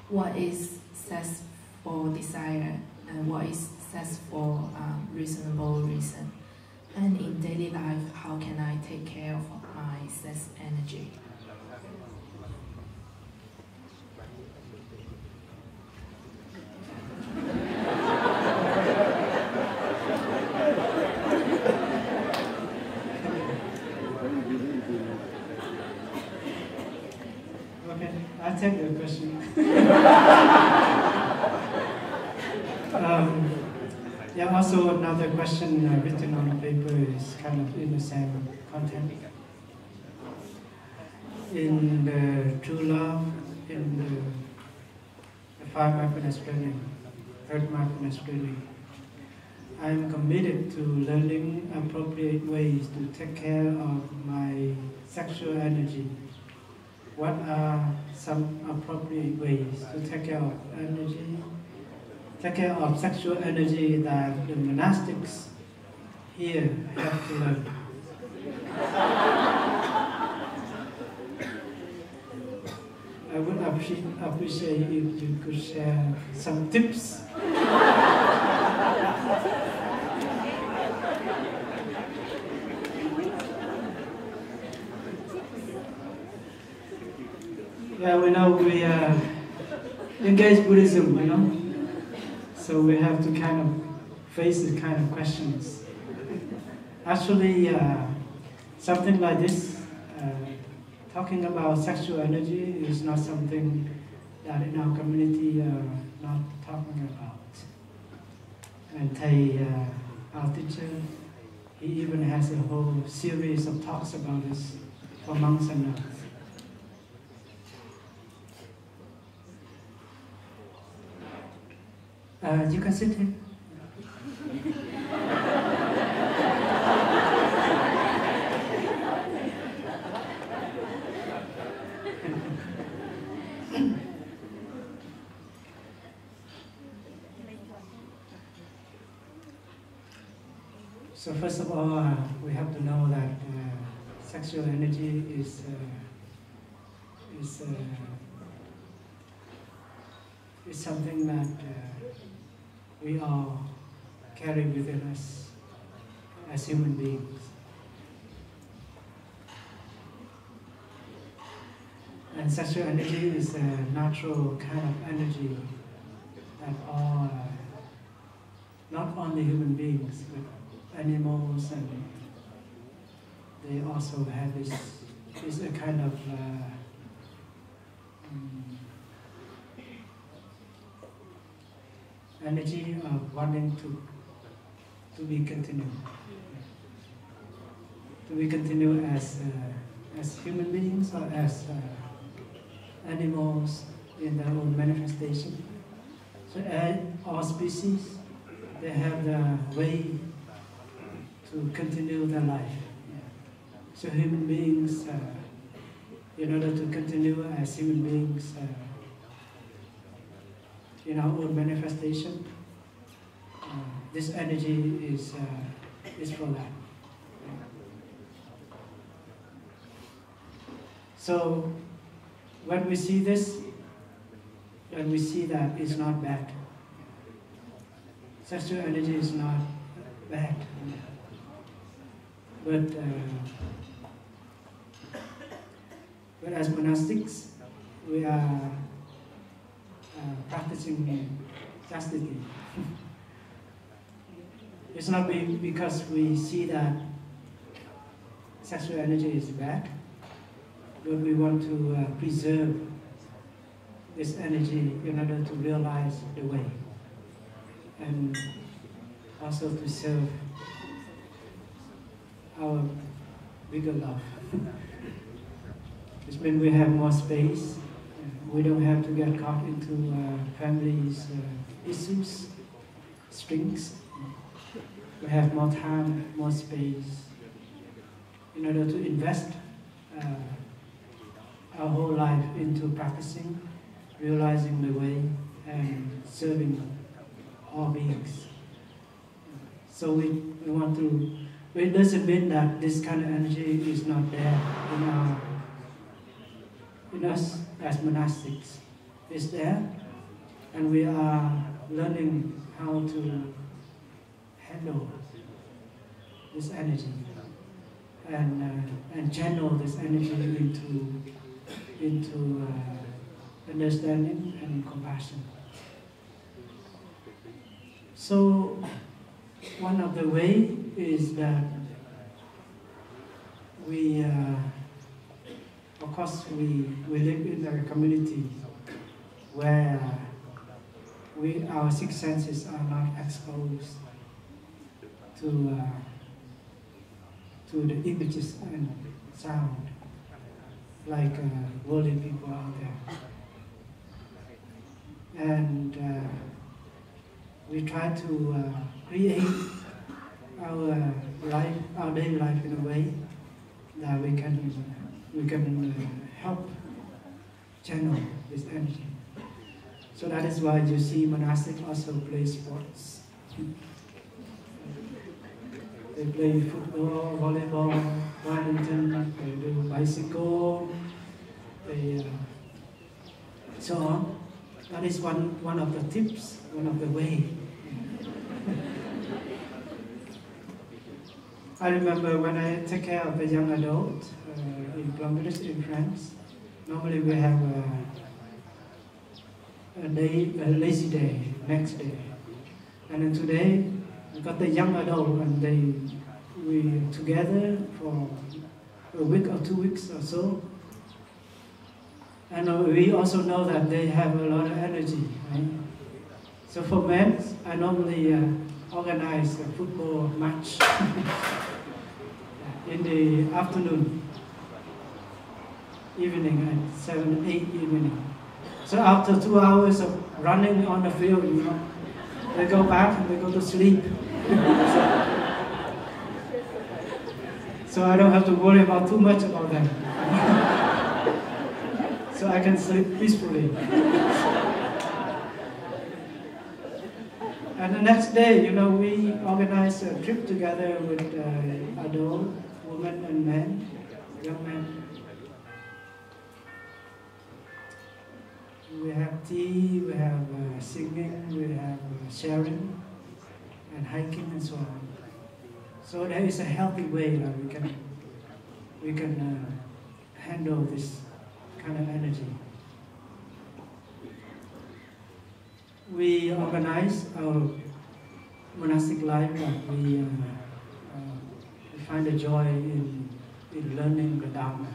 H: What is sex for desire, and what is sex for reasonable reason? And in daily life, how can I take care of my sex energy?
A: Okay, I'll take the question. Yeah, also another question written on the paper is kind of in the same content. In the True Love, in the 5 mindfulness training, 3rd mindfulness training, I am committed to learning appropriate ways to take care of my sexual energy. What are some appropriate ways to take care of energy? Take care of sexual energy that the monastics here have to learn. I would appreciate if you could share some tips. Yeah, we know we engage Buddhism, you know. So we have to kind of face these kind of questions. Actually, something like this, talking about sexual energy is not something that in our community are not talking about. And Thầy, our teacher, he even has a whole series of talks about this for monks and nuns. You can sit here. So first of all, we have to know that sexual energy is something that we all carry within us as human beings. And sexual energy is a natural kind of energy that all, not only human beings, but animals, and they also have this a kind of energy of wanting to be continued. To be continued as human beings or as animals in their own manifestation. So all species, they have the way to continue their life. So human beings, in order to continue as human beings in our own manifestation, this energy is for that. So when we see this, then we see that it's not bad. Sexual energy is not bad. But as monastics, we are practicing chastity. It's not because we see that sexual energy is bad, but we want to preserve this energy in order to realize the way, and also to serve our bigger love. Which means we have more space. We don't have to get caught into families' issues, strings. We have more time, more space in order to invest our whole life into practicing, realizing the way, and serving all beings. So we want to, it doesn't mean that this kind of energy is not there in us as monastics. It's there, and we are learning how to handle this energy and channel this energy into understanding and compassion. So one of the ways is that we, of course, we live in a community where our six senses are not exposed to the images and sound like worldly people out there. And we try to create our life, our daily life in a way that we can help channel this energy. So that is why you see monastics also play sports. They play football, volleyball, badminton, they do bicycle, they so on. That is one of the tips, one of the ways. I remember when I take care of a young adult in Plombiris in France, normally we have a lazy day, next day. And then today, we got the young adult and we together for a week or 2 weeks or so. And we also know that they have a lot of energy, right? So for men, I normally organize a football match in the afternoon, evening at 7, 8 evening. So after 2 hours of running on the field, you know, they go back and they go to sleep. So I don't have to worry about too much about them. So I can sleep peacefully. And the next day, you know, we organize a trip together with adult women and men, young men. We have tea, we have singing, we have sharing, and hiking and so on. So there is a healthy way that we can handle this kind of energy. We organize our monastic life that we find a joy in learning the Dharma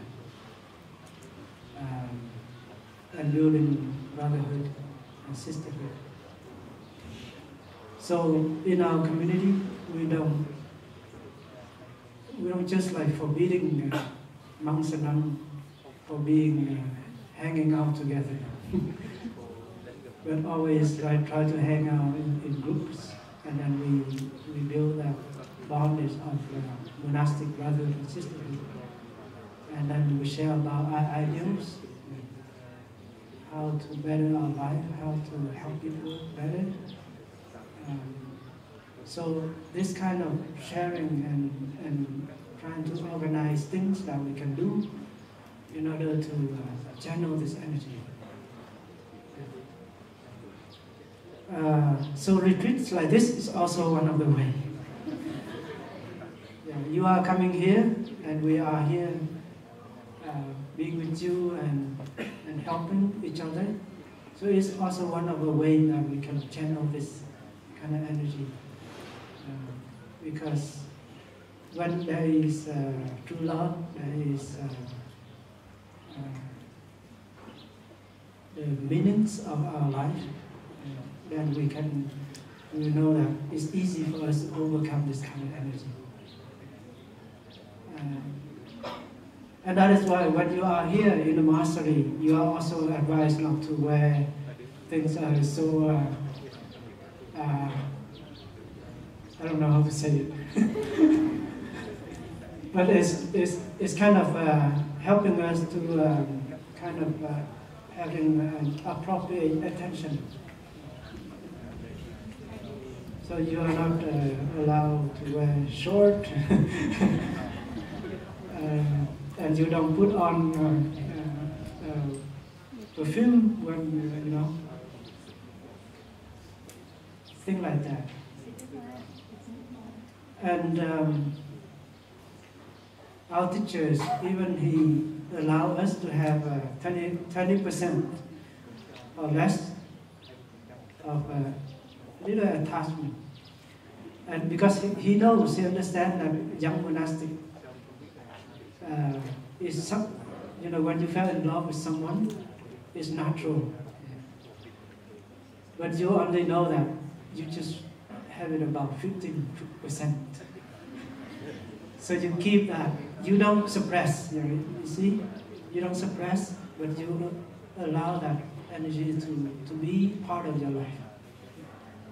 A: and building brotherhood and sisterhood. So in our community, we don't just like forbidding monks and nuns for being hanging out together. But always try to hang out in groups, and then we build that bondage of monastic brotherhood and sisterhood. And then we share about our ideals, how to better our life, how to help people better. So this kind of sharing and trying to organize things that we can do in order to channel this energy. So retreats like this is also one of the ways. Yeah, you are coming here, and we are here being with you and helping each other. So it's also one of the ways that we can channel this kind of energy. Because when there is true love, there is the meanings of our life, then we know that it's easy for us to overcome this kind of energy. And that is why when you are here in the monastery, you are also advised not to wear things that are so, I don't know how to say it. But it's kind of helping us to kind of having appropriate attention. So you are not allowed to wear short, and you don't put on perfume when you know, things like that. And our teachers, even he allow us to have 20% or less of little attachment. And because he knows, he understands that young monastic is some, you know, when you fell in love with someone, it's natural. But you only know that you just have it about 15%. So you keep that. You don't suppress, you see? You don't suppress, but you allow that energy to be part of your life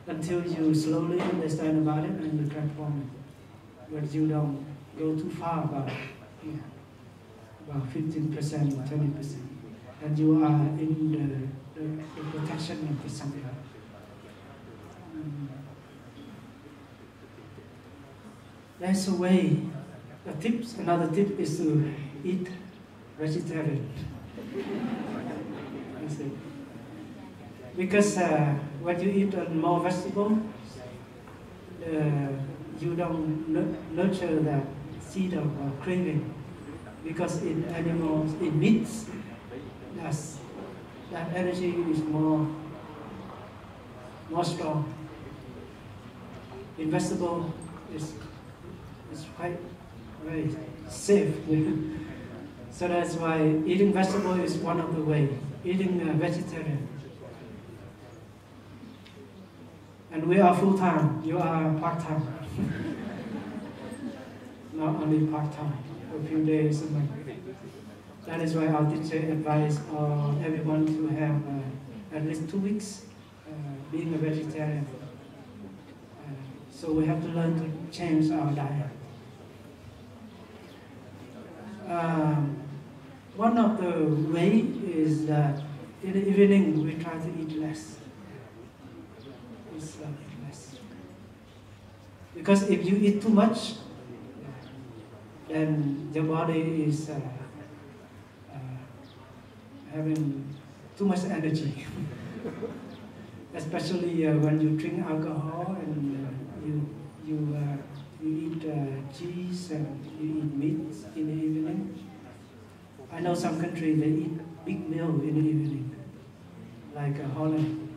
A: until you slowly understand about it and you transform it. But you don't go too far about 15% or 20%. And you are in the protection of the Sangha. There's a way. Another tip is to eat vegetarian. Because when you eat more vegetable, you don't nurture that seed of craving. Because in animals, in meats, that energy is more strong. In vegetable, it's quite very safe. So that's why eating vegetable is one of the ways. Eating vegetarian. And we are full-time, you are part-time. Not only part-time, a few days a month. That is why our teacher advised everyone to have at least 2 weeks being a vegetarian. So we have to learn to change our diet. One of the ways is that in the evening we try to eat less. Less. Because if you eat too much, then your body is having too much energy. Especially when you drink alcohol and you eat cheese and you eat meat in the evening. I know some countries they eat big meal in the evening, like Holland.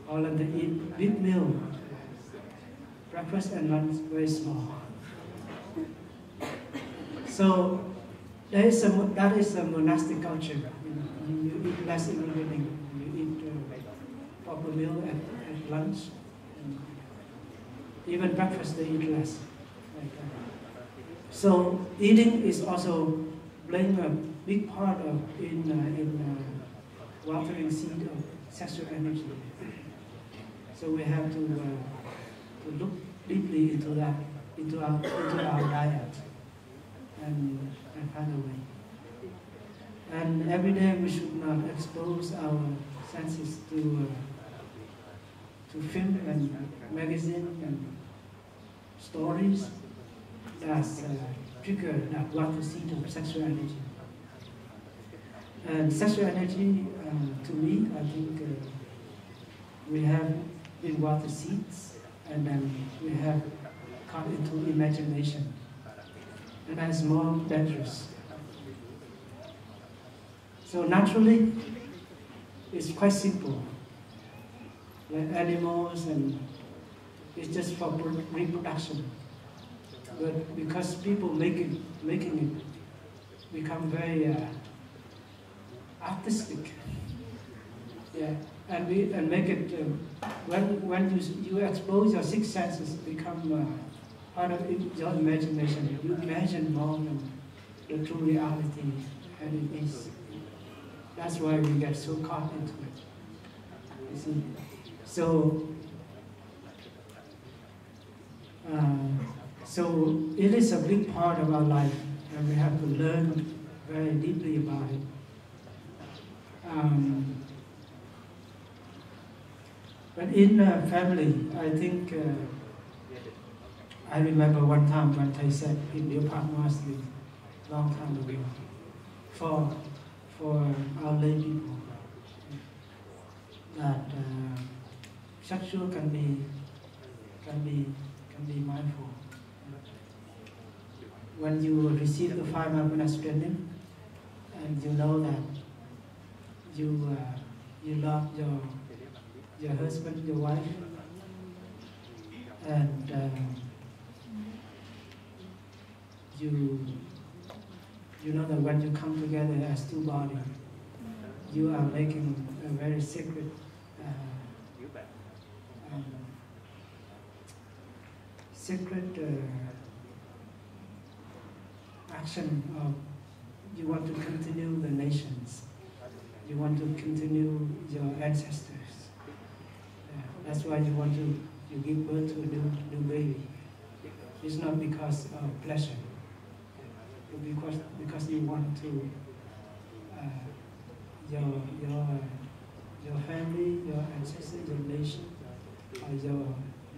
A: Holland they eat big meal, breakfast and lunch very small. So that is a monastic culture. You eat less in the evening. You eat proper meal at lunch. Even breakfast they eat less. So eating is also playing a big part of in watering seed of sexual energy. So we have to look deeply into that, into our diet, and find a way. And every day we should not expose our senses to film and magazine and stories that trigger that water seed of sexual energy. And sexual energy, to me, I think we have been water seeds, and then we have got into imagination, and that's more dangerous. So naturally, it's quite simple. Like animals, and it's just for reproduction. But because people making it become very artistic, yeah, and make it when you expose your six senses, become part of your imagination. You imagine more than the true reality, and it is. That's why we get so caught into it. You see, so it is a big part of our life, and we have to learn very deeply about it. But in a family, I think I remember one time when I said in the apartment long time ago, for our lay people, that sexual can be mindful. When you receive the 5 mindfulness training, and you know that you love your husband, your wife, and you know that when you come together as two bodies, you are making a very sacred action of you want to continue the nations, you want to continue your ancestors. That's why you give birth to a new baby. It's not because of pleasure, but because you want to your family, your ancestors, your nation, or your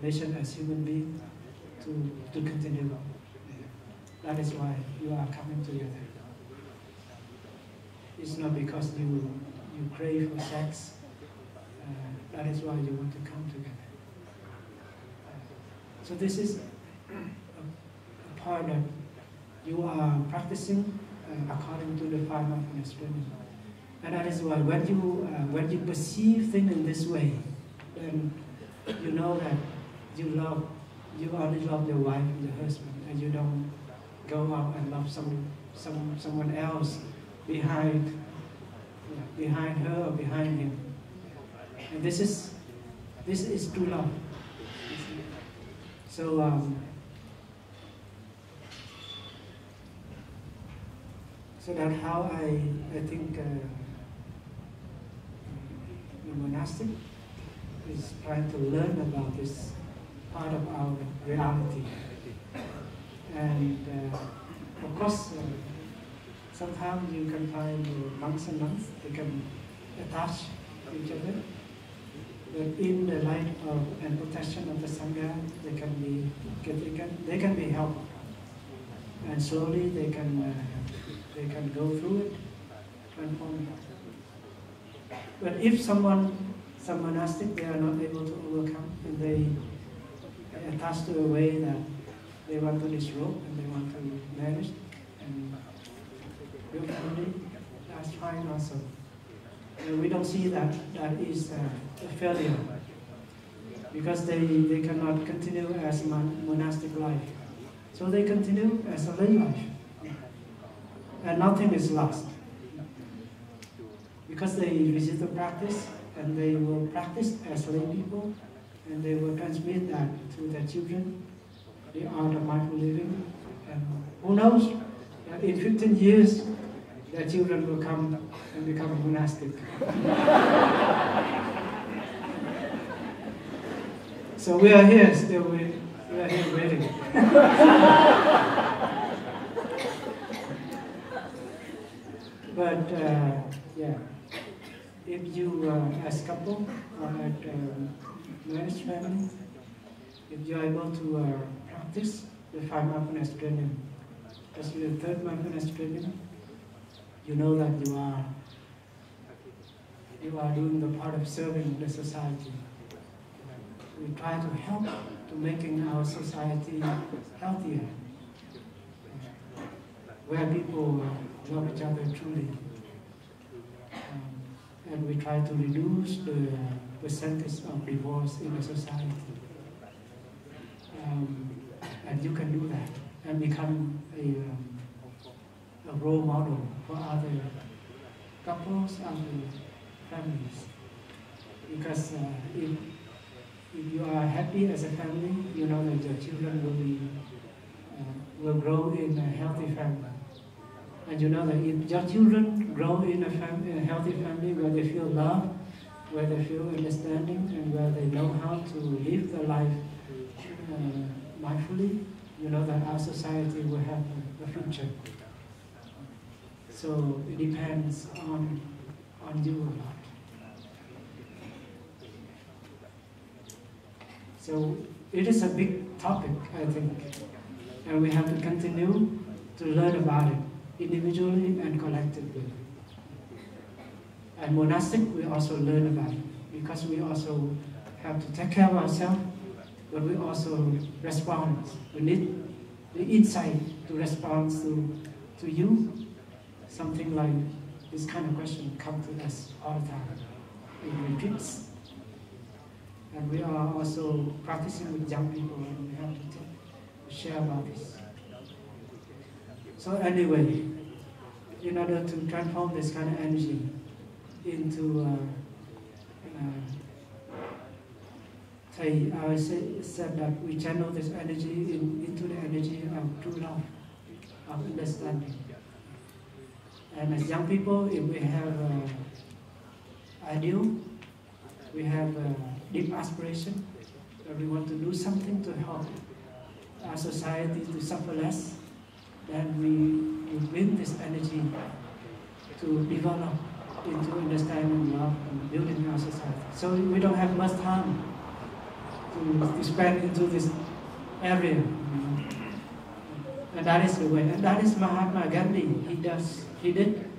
A: nation as human being to continue. That is why you are coming together. It's not because you crave for sex. That is why you want to come together. So this is a part that you are practicing according to the 5 mindfulness training. And that is why when you perceive things in this way, then you know that you only love your wife and your husband, and you don't go out and love someone else behind her or behind him. And this is true love. So so that's how I think the monastic is trying to learn about this part of our reality. And of course, sometimes you can find monks and nuns, they can attach to each other. But in the light of and protection of the Sangha, they can be helped. And slowly they can go through it, transform it. But if some monastic, they are not able to overcome, and they attach to a way that they want to disrobe and they want to manage and build family, that's fine also. And we don't see that is a failure, because they cannot continue as monastic life. So they continue as a lay life. And nothing is lost. Because they visit the practice, and they will practice as lay people, and they will transmit that to their children, the art of mindful living. And who knows, that in 15 years, their children will come and become monastic. So we are here still, we are here waiting. But yeah, if you as couple or at marriage family, if you are able to practice the 5 mindfulness training, especially the 3rd mindfulness training, you know that you are you are doing the part of serving the society. We try to help to making our society healthier, where people love each other truly. And we try to reduce the percentage of divorce in the society. And you can do that and become a role model for other couples, other families. Because if you are happy as a family, you know that your children will grow in a healthy family. And you know that if your children grow in a healthy family where they feel love, where they feel understanding, and where they know how to live their life mindfully, you know that our society will have a future. So it depends on you a lot. So it is a big topic, I think, and we have to continue to learn about it individually and collectively. And monastic, we also learn about it because we also have to take care of ourselves, but we also respond. We need the insight to respond to you. Something like this kind of question comes to us all the time in retreats. And we are also practicing with young people, and we have to share about this. So anyway, in order to transform this kind of energy into I said that we channel this energy into the energy of true love, of understanding. And as young people, if we have ideal, we have deep aspiration, that we want to do something to help our society to suffer less, then we bring this energy to develop into understanding love and building our society. So we don't have much time to spend into this area. And that is the way. And that is Mahatma Gandhi. He did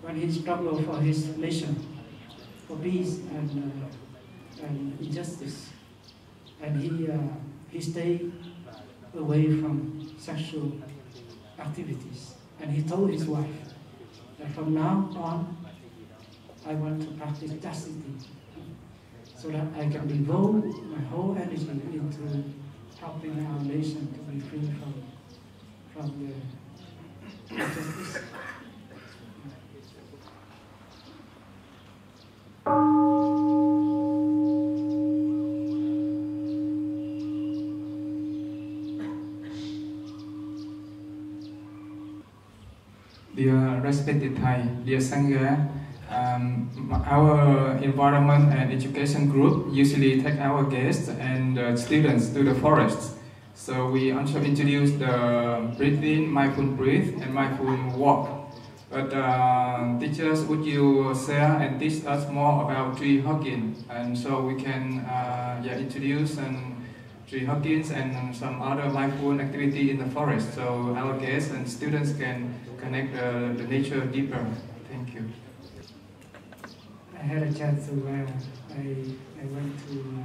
A: when he struggled for his nation, for peace and injustice. And he stayed away from sexual activities. And he told his wife that from now on, I want to practice chastity so that I can devote my whole energy into helping our nation to be free from the injustice.
I: Dear respected Thai, dear Sangha, our environment and education group usually take our guests and students to the forest. So we also introduce the breathing, mindful breathe, and mindful walk. But teachers, would you share and teach us more about tree hugging? And so we can introduce tree huggings and some other mindful activity in the forest. So our guests and students can connect the nature deeper. Thank you.
A: I had a chance to I went to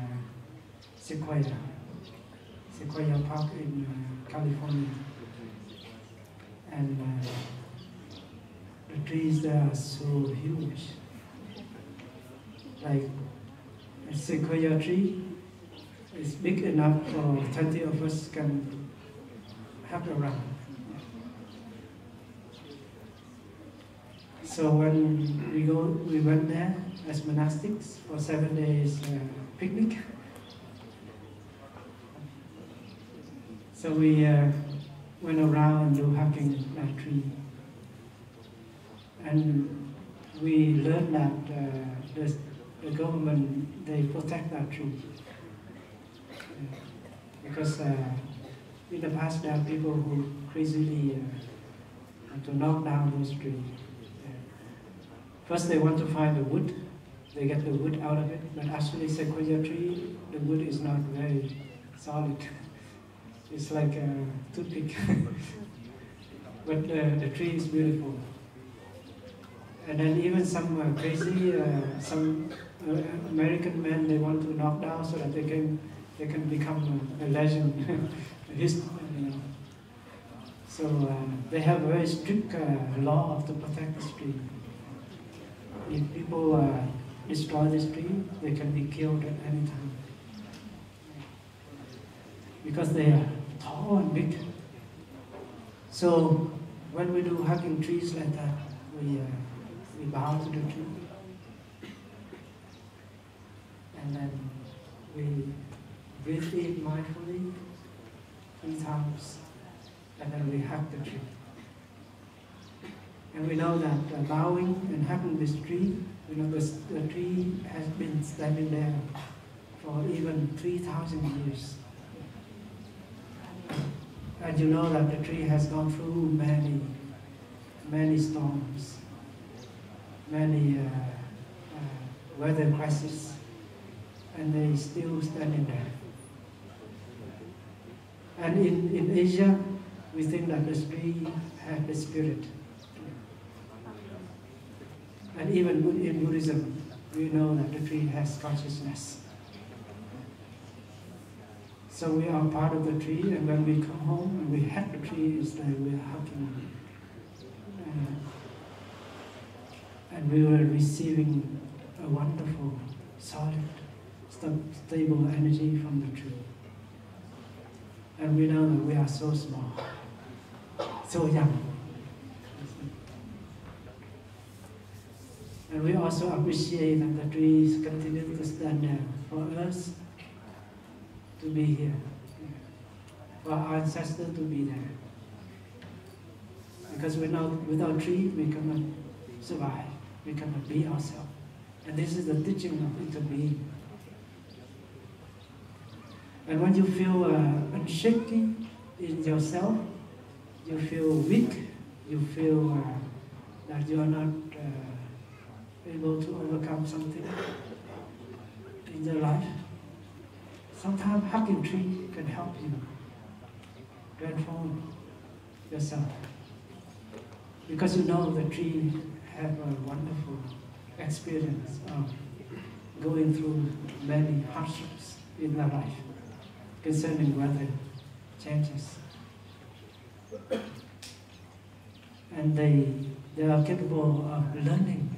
A: Sequoia Park in California, and the trees there are so huge. Like a sequoia tree is big enough for 20 of us can hug around. So when we went there as monastics for 7 days picnic. So we went around and do hugging that tree. And we learned that the government, they protect that tree. Because in the past there are people who crazily want to knock down those trees. First they want to find the wood, they get the wood out of it, but actually sequoia tree, the wood is not very solid. It's like a toothpick. But the tree is beautiful. And then even some crazy, some American men, they want to knock down so that they can become a legend. So they have a very strict law to protect this tree. If people destroy this tree, they can be killed at any time. Because they are tall and big. So when we do hugging trees like that, we bow to the tree. And then we breathe in mindfully 3 times. And then we hug the tree. And we know that bowing and hugging this tree, the tree has been standing there for even 3,000 years. And you know that the tree has gone through many storms, many weather crises, and they still standing there. And in Asia, we think that the tree has the spirit. And even in Buddhism, we know that the tree has consciousness. So we are part of the tree, and when we come home and we hug the tree, it's like we are hugging. And we are receiving a wonderful, solid, stable energy from the tree. And we know that we are so small, so young. And we also appreciate that the trees continue to stand there for us to be here, for our ancestors to be there. Because without tree, we cannot survive, we cannot be ourselves. And this is the teaching of interbeing. And when you feel unshaky in yourself, you feel weak, you feel that you are not able to overcome something in your life, sometimes hugging tree can help you transform yourself. Because you know the tree have a wonderful experience of going through many hardships in their life concerning weather changes. And they are capable of learning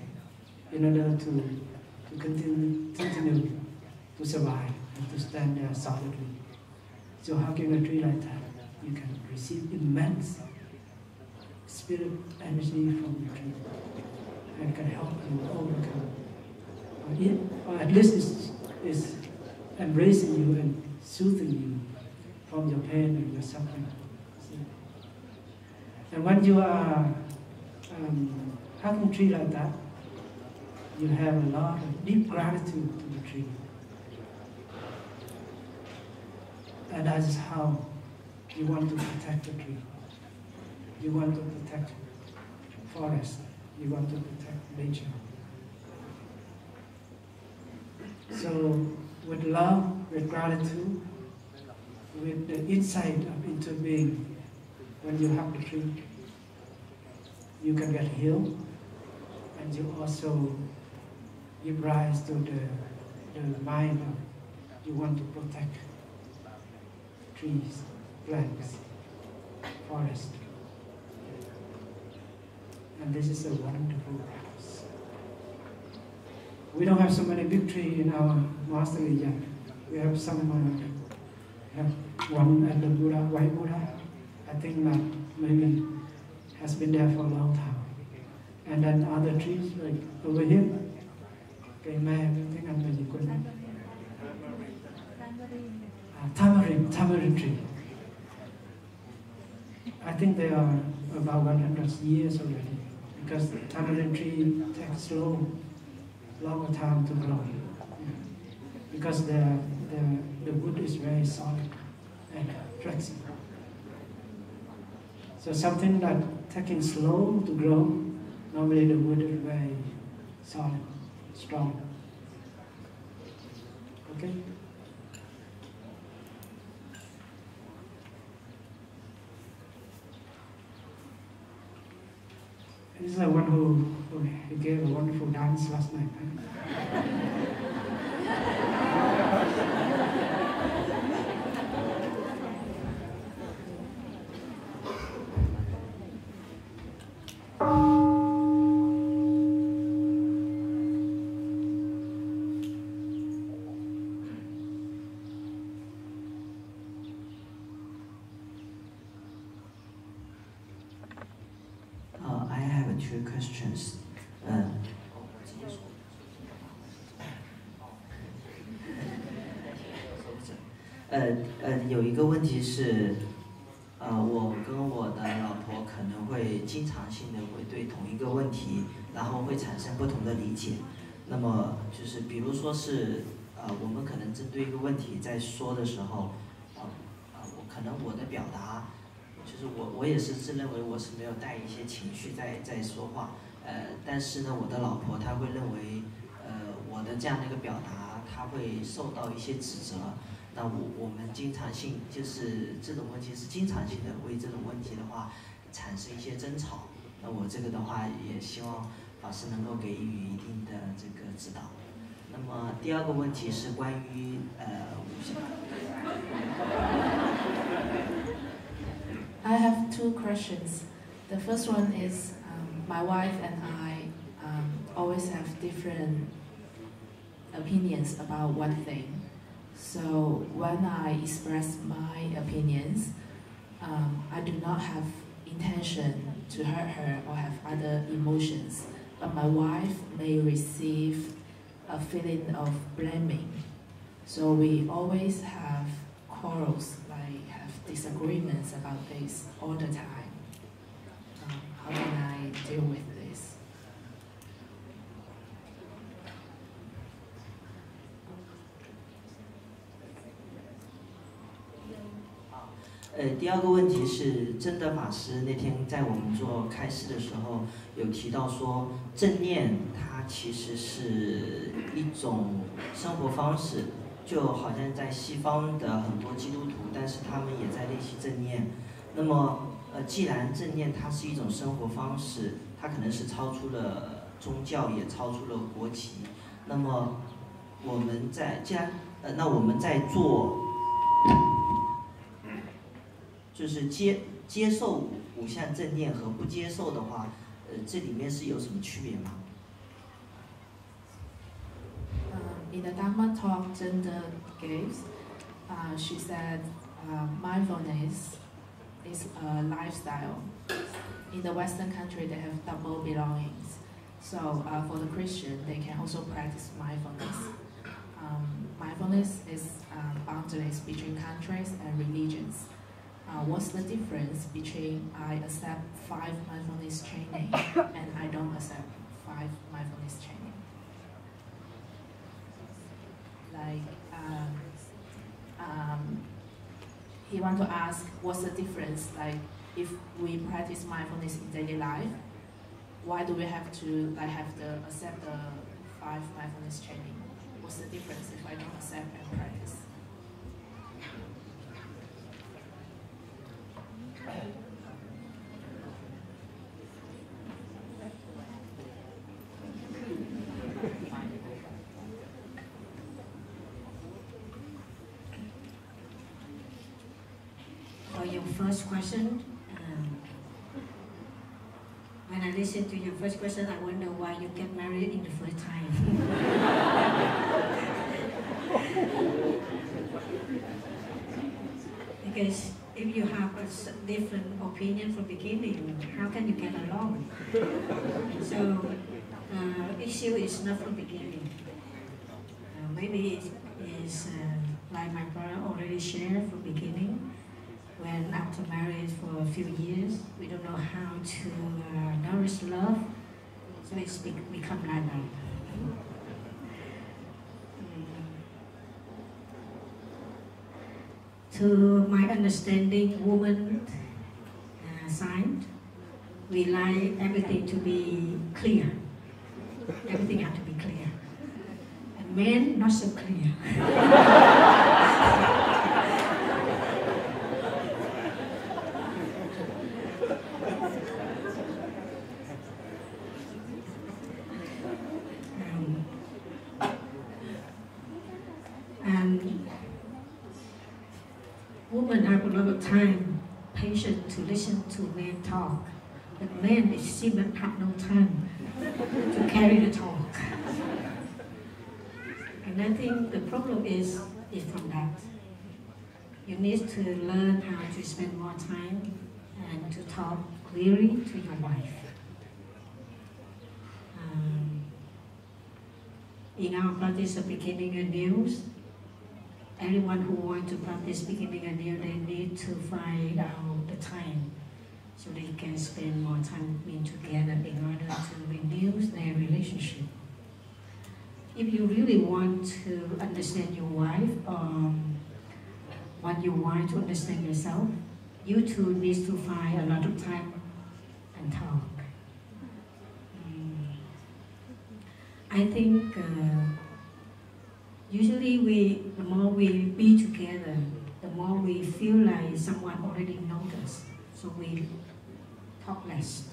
A: in order to continue to survive and to stand there solidly. So hugging a tree like that, you can receive immense spirit energy from the tree and can help you overcome. Or at least is embracing you and soothing you from your pain and your suffering. And when you are hugging a tree like that, you have a lot of deep gratitude to the tree. And that is how you want to protect the tree. You want to protect forest. You want to protect nature. So with love, with gratitude, with the insight of interbeing, when you hug the tree, you can get healed, and you also give rise to the mind of you want to protect trees, plants, forest. And this is a wonderful practice. We don't have so many big trees in our monastery yet. We have some, have one at the Buddha, White Buddha. I think that maybe has been there for a long time. And then other trees like over here, cây me, tiếng Anh là gì quên rồi? Tamarind tree. I think they are about 100 years already, because the tamarind tree takes longer time to grow, because the wood is very solid and flexible. So something that taking slow to grow, normally the wood is very solid, strong. Okay? This is the one who So he gave a wonderful dance last night.
J: I have two questions. 有一个问题是，我跟我的老婆可能会经常性的会对同一个问题，然后会产生不同的理解。那么就是比如说是，我们可能针对一个问题在说的时候，可能我的表达，就是我也是自认为我是没有带一些情绪在说话，但是呢，我的老婆她会认为，我的这样的一个表达，她会受到一些指责。那我们经常性就是这种问题是经常性的，为这种问题的话产生一些争吵。那我这个的话也希望法师能够给予一定的这个指导。那么第二个问题是关于
H: I have two questions. The first one is my wife and I always have different opinions about one thing. So when I express my opinions, I do not have intention to hurt her or have other emotions. But my wife may receive a feeling of blaming. So we always have quarrels, like have disagreements about this all the time. How can I deal with this?
J: 第二个问题是，真德法师那天在我们做开示的时候，有提到说，正念它其实是一种生活方式，就好像在西方的很多基督徒，但是他们也在练习正念。那么，既然正念它是一种生活方式，它可能是超出了宗教，也超出了国籍。那么，我们在我们在做。就是接受五项正念和不接受的话，这里面是有什么区别吗
H: ？In the Dharma talk Zenda gives, she said mindfulness is a lifestyle. In the Western country, they have double belongings. So for the Christian, they can also practice mindfulness. Mindfulness is boundaries between countries and religions. What's the difference between I accept 5 mindfulness training and I don't accept 5 mindfulness training? Like, he want to ask what's the difference? Like, if we practice mindfulness in daily life, why do we have to accept the 5 mindfulness training? What's the difference if I don't accept and practice?
F: For your first question, when I listen to your first question, I wonder why you get married in the first time. Because if you have a different opinion from beginning, how can you get along? So, issue is not from beginning. Maybe it is like my brother already shared from beginning. When after marriage for a few years, we don't know how to nourish love, so it's become like that. To my understanding, woman side, we like everything to be clear. Everything has to be clear. And men, not so clear. women have a lot of time, patience to listen to men talk, but men, it seems, have no time to carry the talk. And I think the problem is from that. You need to learn how to spend more time and to talk clearly to your wife. In our practice of beginning anew, anyone who wants to practice beginning anew, they need to find out the time so they can spend more time being together in order to renew their relationship. If you really want to understand your wife, what you want to understand yourself, you two need to find a lot of time and talk. I think usually the more we be together, the more we feel like someone already knows us, so we talk less.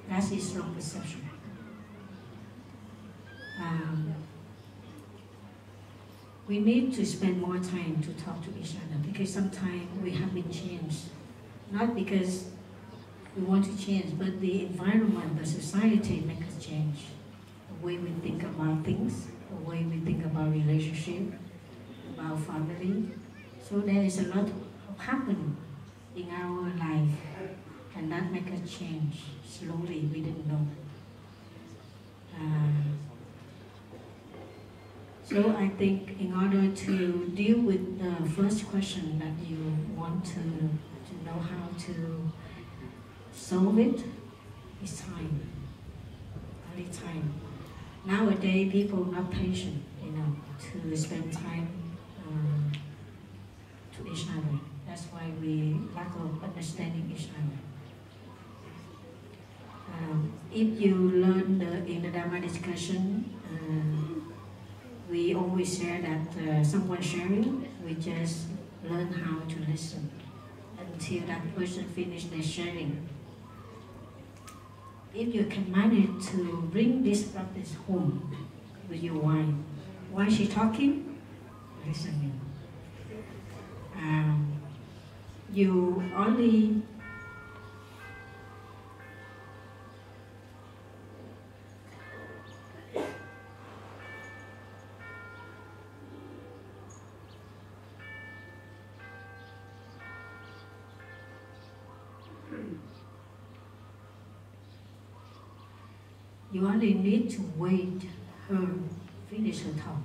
F: That is wrong perception. We need to spend more time to talk to each other because sometimes we have been changed. Not because we want to change, but the environment, the society makes us change. The way we think about things, the way we think about relationship, about family. So there is a lot happen in our life, and that makes us change slowly. We didn't know. So I think in order to deal with the first question that you want to know how to solve it, is time. Only time. Nowadays, people are not patient, to spend time to each other. That's why we lack of understanding each other. If you learn in the Dharma discussion, we always share that someone sharing, we just learn how to listen until that person finishes their sharing. If you can manage to bring this practice home with your wife, while she's talking, listening. You only need to wait her finish her talk.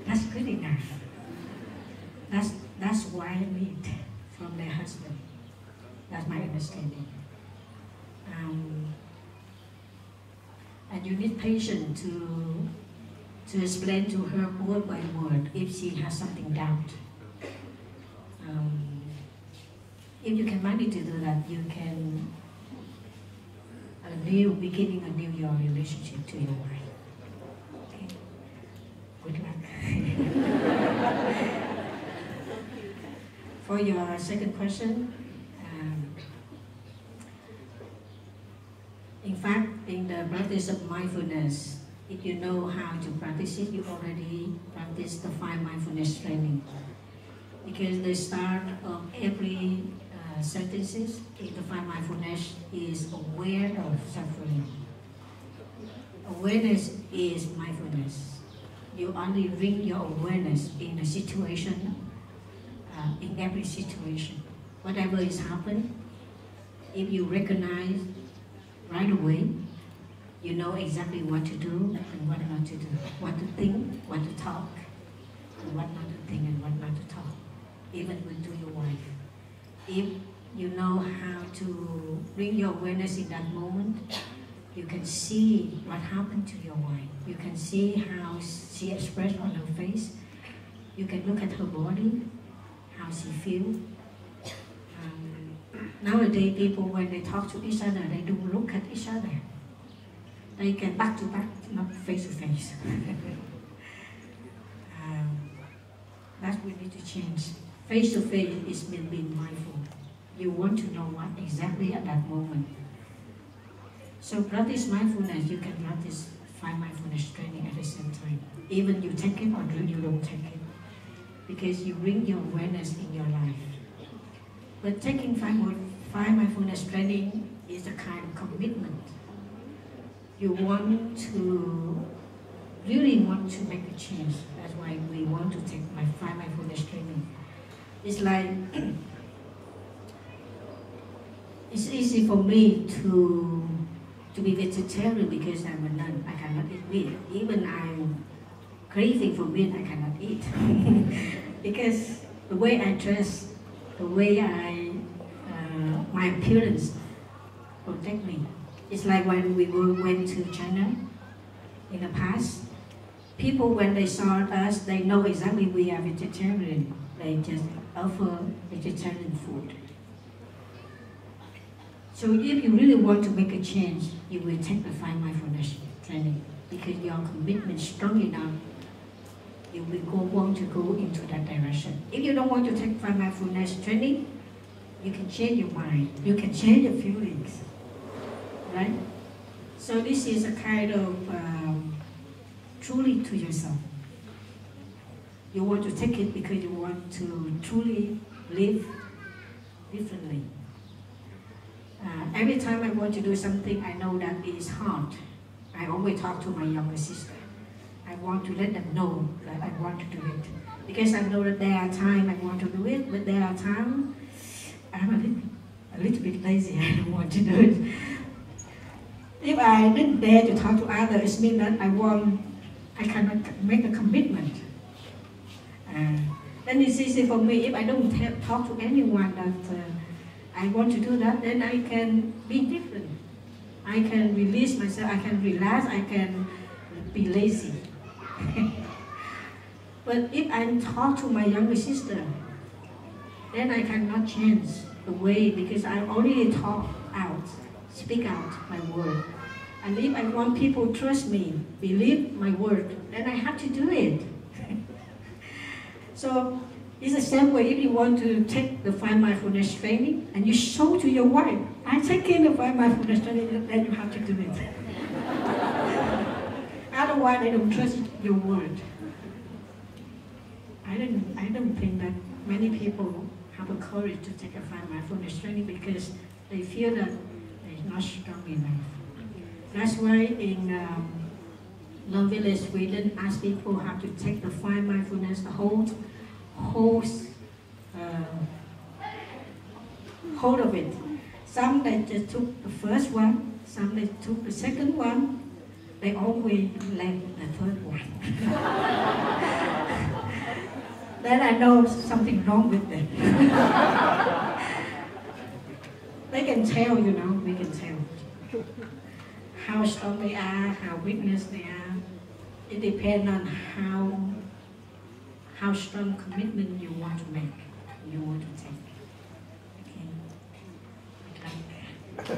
F: That's good enough. That's why I need from their husband. That's my understanding. And you need patience to explain to her word by word if she has something doubt. If you can manage to do that, you can beginning a new your relationship to your wife. Okay? Good luck. For your second question, in fact, in the practice of mindfulness, if you know how to practice it, you already practice the 5 mindfulness training. Because the start of every sentences in the 5 mindfulness is aware of suffering. Awareness is mindfulness. You only bring your awareness in a situation, in every situation. Whatever is happening, if you recognize right away, you know exactly what to do and what not to do, what to think, what to talk, and what not to think and what not to talk, even with your wife. If you know how to bring your awareness in that moment, you can see what happened to your wife. You can see how she expressed on her face. You can look at her body, how she feels. Nowadays, people, when they talk to each other, they don't look at each other. They can back to back, not face to face. That we need to change. Face to face is being mindful. You want to know what exactly at that moment. So practice mindfulness. You can practice 5 mindfulness training at the same time. even you take it or you don't take it, because you bring your awareness in your life. But taking five mindfulness training is a kind of commitment. You really want to make a change. That's why we want to take my five mindfulness training. It's like, it's easy for me to be vegetarian because I'm a nun. I cannot eat meat. Even I'm craving for meat, I cannot eat. Because the way I dress, the way my appearance protect me. It's like when we went to China in the past, people when they saw us, they know exactly we are vegetarian. They just offer vegetarian food. So if you really want to make a change, you will take the five mindfulness training because your commitment is strong enough. You will want to go into that direction. If you don't want to take five mindfulness training, you can change your mind. You can change your feelings, right? So this is a kind of truly to yourself. You want to take it because you want to truly live differently. Every time I want to do something, I know that it is hard. I always talk to my younger sister. I want to let them know that I want to do it. Because I know that there are times I want to do it, but there are times I'm a little bit lazy. I don't want to do it. If I didn't dare to talk to others, it means that I cannot make a commitment. Then it's easy for me. If I don't talk to anyone that I want to do that, then I can be different. I can release myself, I can relax, I can be lazy. But if I talk to my younger sister, then I cannot change the way because I already talk out, speak out my word. And if I want people to trust me, believe my word, then I have to do it. So it's the same way if you want to take the five mindfulness training and you show to your wife, I'm taking the five mindfulness training, then you have to do it. Otherwise, they don't trust your word. I don't think that many people have the courage to take a five mindfulness training because they feel that they're not strong enough. That's why in Love Village, we didn't ask people how to take the five mindfulness, the hold of it. Some they just took the first one, some they took the second one, they always left the third one. Then I know something wrong with them. They can tell, we can tell. How strong they are, how weakness they are. It depends on how strong commitment you want to make, you want to take. Okay.